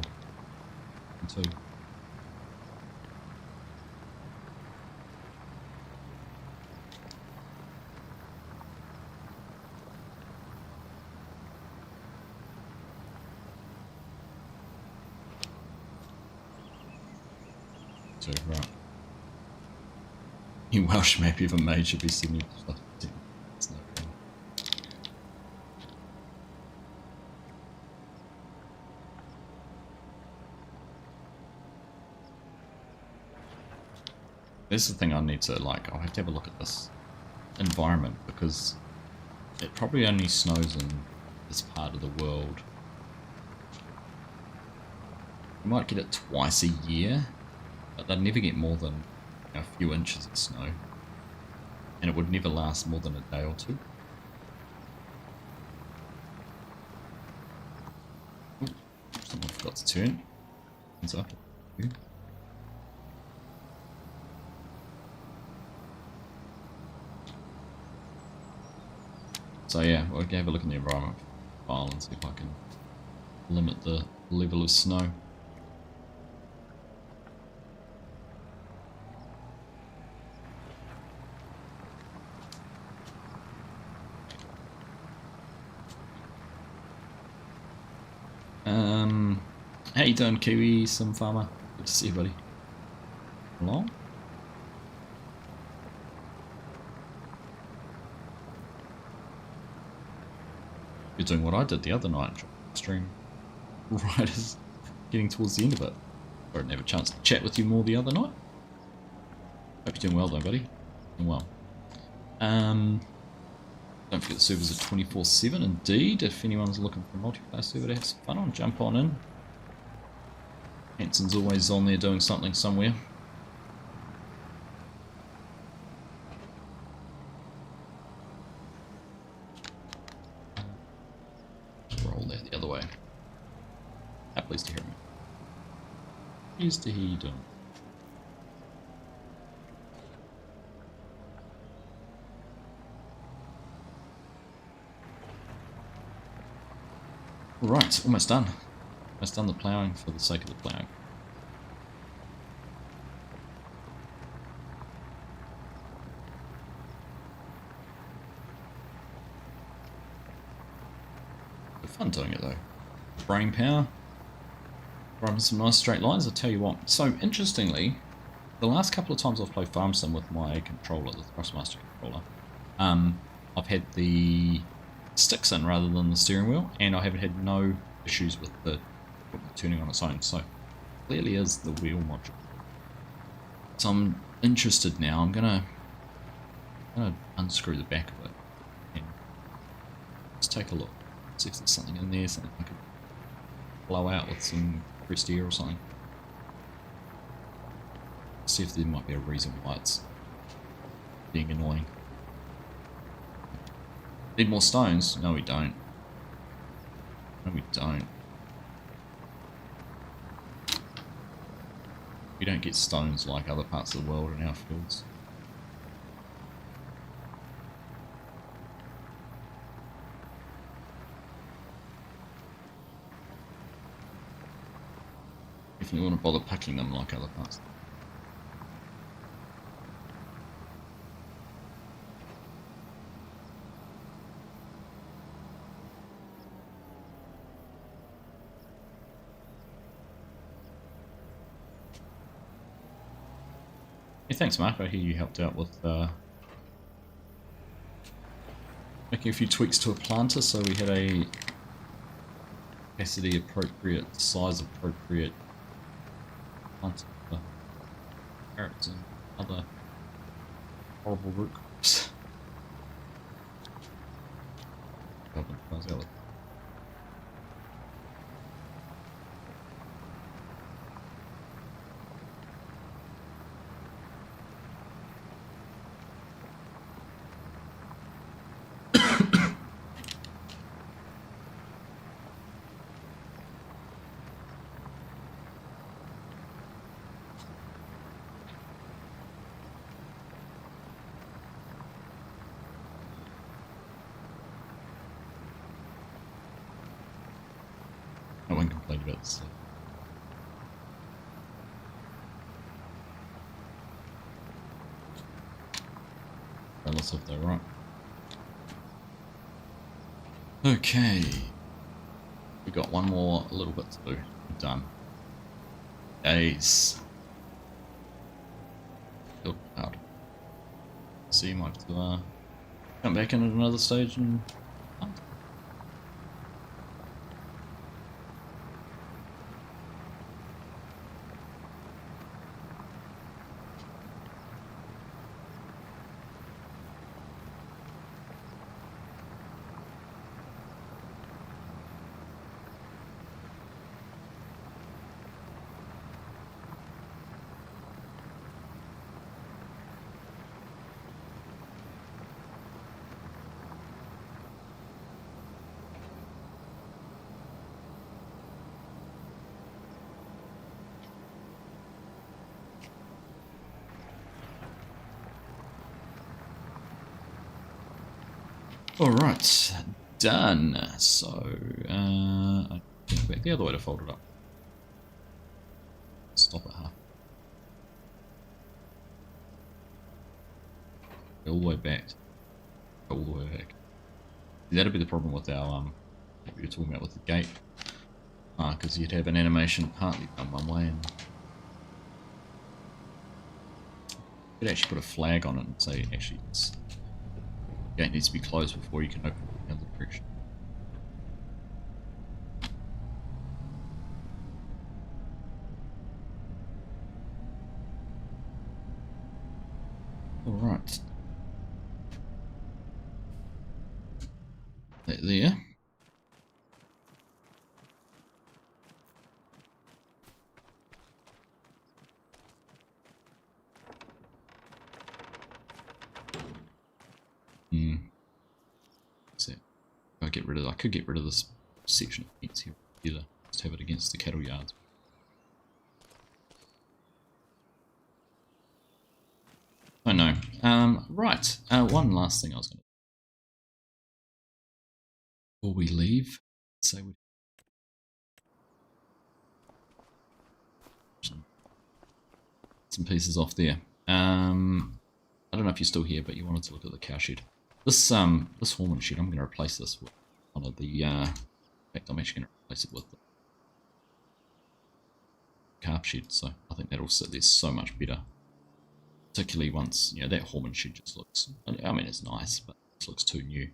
2? So, right. Any Welsh map ever made should be 70. It's no problem. That's the thing I need to, like, I'll have to have a look at this environment because it probably only snows in this part of the world. You might get it twice a year, but they'd never get more than a few inches of snow. And it would never last more than a day or two. Ooh, someone forgot to turn. Hands up. So yeah, we'll have a look in the environment file and see if I can limit the level of snow. How you doing, Kiwi, Sim Farmer? Good to see you, buddy. Along? You're doing what I did the other night, stream right as getting towards the end of it. I didn't have a chance to chat with you more the other night. Hope you're doing well though, buddy. Doing well. Don't forget the servers are 24/7 indeed. If anyone's looking for a multiplayer server to have some fun on, jump on in. Hanson's always on there doing something somewhere. Roll that the other way. Ah, pleased to hear me. Pleased to hear you doing. Right, almost done. Almost done the ploughing for the sake of the ploughing. Good fun doing it though. Brain power. Running some nice straight lines, I'll tell you what. So interestingly, the last couple of times I've played Farm Sim with my controller, the Thrustmaster controller, I've had the sticks in rather than the steering wheel, and I haven't had no issues with the turning on its own, so clearly is the wheel module. So I'm interested now. I'm gonna unscrew the back of it and just take a look, see if there's something in there, something I could blow out with some compressed air or something. See if there might be a reason why it's being annoying. Need more stones? No, we don't. No, we don't. We don't get stones like other parts of the world in our fields. If you want to bother picking them like other parts. Hey, thanks, Mark. I hear you helped out with making a few tweaks to a planter, so we had a capacity appropriate, size appropriate planter for carrots and other horrible root crops. No one complained about this. Regardless if they're right. Okay. We got one more little bit to do. Done. Ace. Still hard. So you might have to come back in at another stage and hunt. Alright, done. So, I think back the other way to fold it up. Stop at half. All the way back. All the way back. That'd be the problem with our, what we were talking about with the gate. Because you'd have an animation partly done one way and you'd actually put a flag on it and say, actually, the gate needs to be closed before you can open it the other direction. Alright. There. So I could get rid of this section of fence here. Either just have it against the cattle yards. Oh no. Right. One last thing I was going to. Before we leave, say we. Some pieces off there. I don't know if you're still here, but you wanted to look at the cow shed. This hormone shed, I'm going to replace this with one of the. In fact, I'm actually going to replace it with the carb shed. So I think that'll sit there so much better. Particularly once that hormone shed just looks. I mean, it's nice, but it looks too new.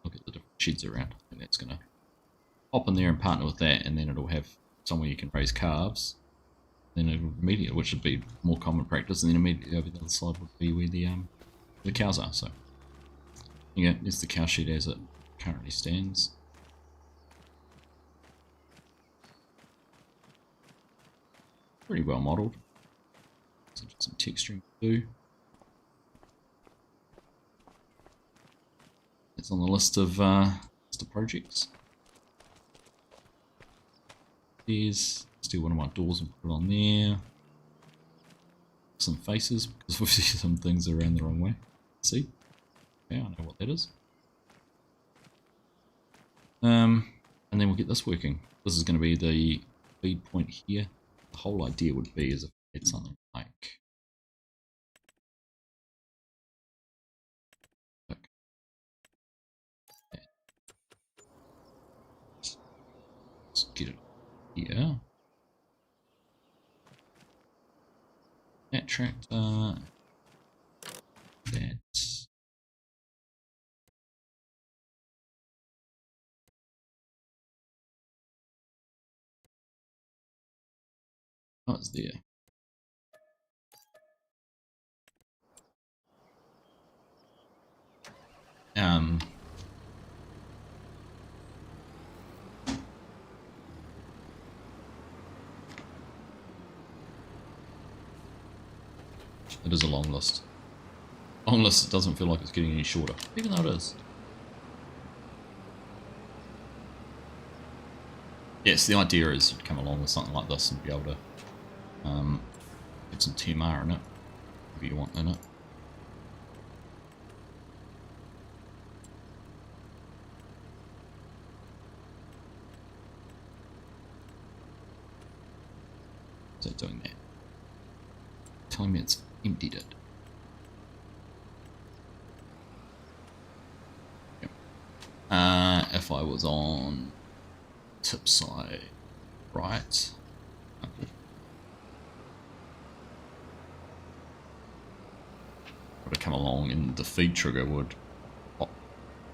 Look at the different sheds around. I think that's going to hop in there and partner with that, and then it'll have somewhere you can raise calves. Then it'll immediately, which would be more common practice, and then immediately over the other side would be where the cows are. So yeah, there's the cow shed as it currently stands. Pretty well modelled. So just some texturing to do. It's on the list of projects. There's still one of my doors and put it on there. Some faces because obviously some things are around the wrong way. See? Okay, I know what that is. And then we'll get this working. This is going to be the feed point here. The whole idea would be is if we had something like let's get it here. That tractor. That. Oh, it's there. It is a long list. Long list, it doesn't feel like it's getting any shorter, even though it is. Yes, the idea is you'd come along with something like this and be able to get some TMR in it, whatever you want in it. So doing that. Telling me it's emptied it. Yep. If I was on tip side right. Okay. Would have come along and the feed trigger would pop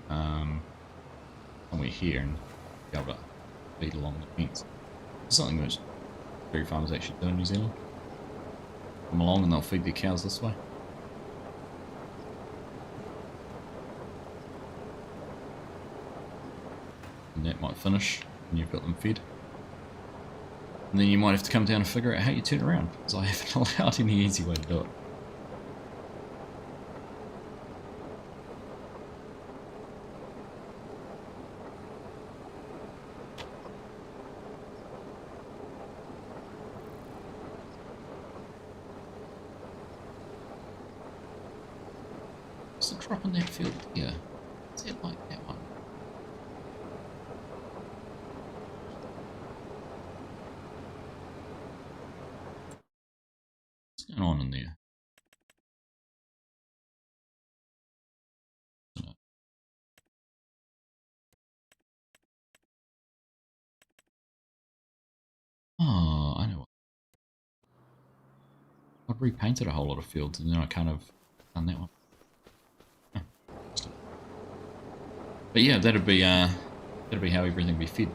somewhere here and be able to feed along the fence. Something which dairy farmers actually do in New Zealand. Come along and they'll feed their cows this way. And that might finish when you've got them fed. And then you might have to come down and figure out how you turn around, because I haven't allowed any easy way to do it. What's the drop in that field here? Is it like that one? What's going on in there? Oh, I know. I've repainted a whole lot of fields and then I kind of done that one. Oh. But yeah, that'd be how everything would be fed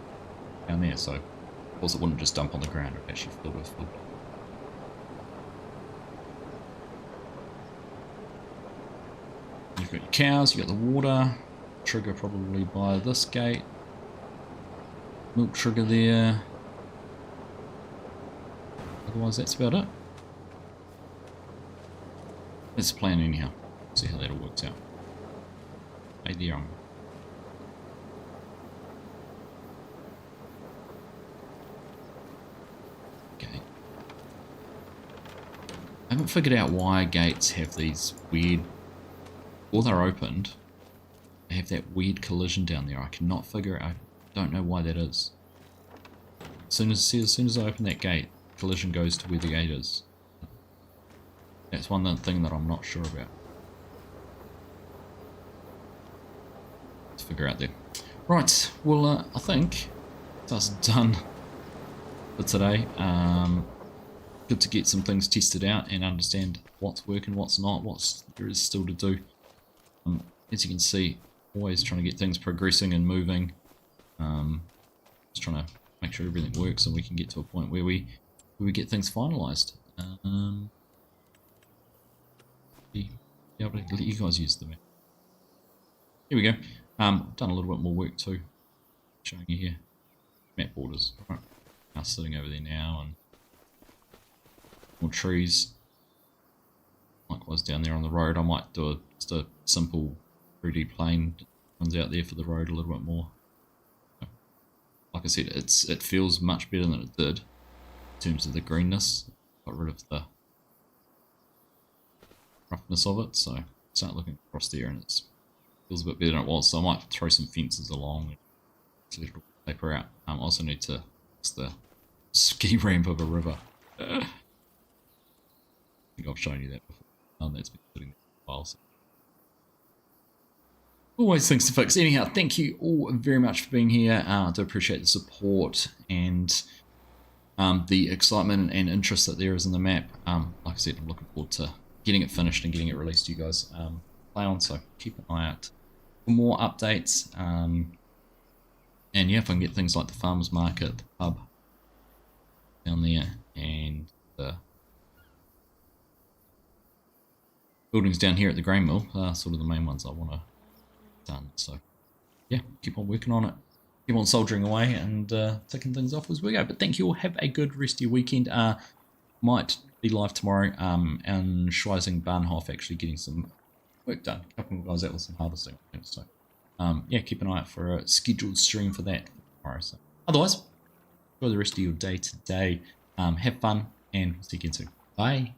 down there. So, of course, it wouldn't just dump on the ground; it'd actually fill with food. You've got your cows, you've got the water. Trigger probably by this gate. Milk trigger there. Otherwise, that's about it. Let's plan anyhow. See how that all works out. Hey there, okay. I haven't figured out why gates have these weird, or they're opened, they have that weird collision down there. I cannot figure it out. I don't know why that is. As soon as I open that gate, collision goes to where the gate is. That's one thing that I'm not sure about. Let's figure out there. Right, well, I think that's done for today. Good to get some things tested out and understand what's working, what's not, what there is still to do. As you can see, always trying to get things progressing and moving. Just trying to make sure everything works and we can get to a point where we get things finalised. Be able to let you guys use them. Here we go. I've done a little bit more work too. Showing you here. Map borders. Right. Now sitting over there now and more trees. Likewise down there on the road. I might do just a simple 3D plane runs out there for the road a little bit more. Like I said, it feels much better than it did in terms of the greenness. Got rid of the roughness of it, so start looking across there and it feels a bit better than it was. So I might throw some fences along and let it all paper out. I also need to fix the ski ramp of a river. I think I've shown you that before. That's been sitting there for a while. So. Always things to fix. Anyhow, thank you all very much for being here. I do appreciate the support, and the excitement and interest that there is in the map. Like I said, I'm looking forward to getting it finished and getting it released to you guys play on, so keep an eye out for more updates. And yeah, if I can get things like the farmers market, the pub down there, and the buildings down here at the grain mill are sort of the main ones I want to done. So yeah, keep on working on it, keep on soldiering away, and ticking things off as we go. But thank you all. Have a good rest of your weekend. Might be live tomorrow. And Schweizing Bahnhof actually getting some work done. A couple of guys out with some harvesting. So yeah, keep an eye out for a scheduled stream for that tomorrow. So otherwise, enjoy the rest of your day today. Have fun, and we'll see you again soon. Bye.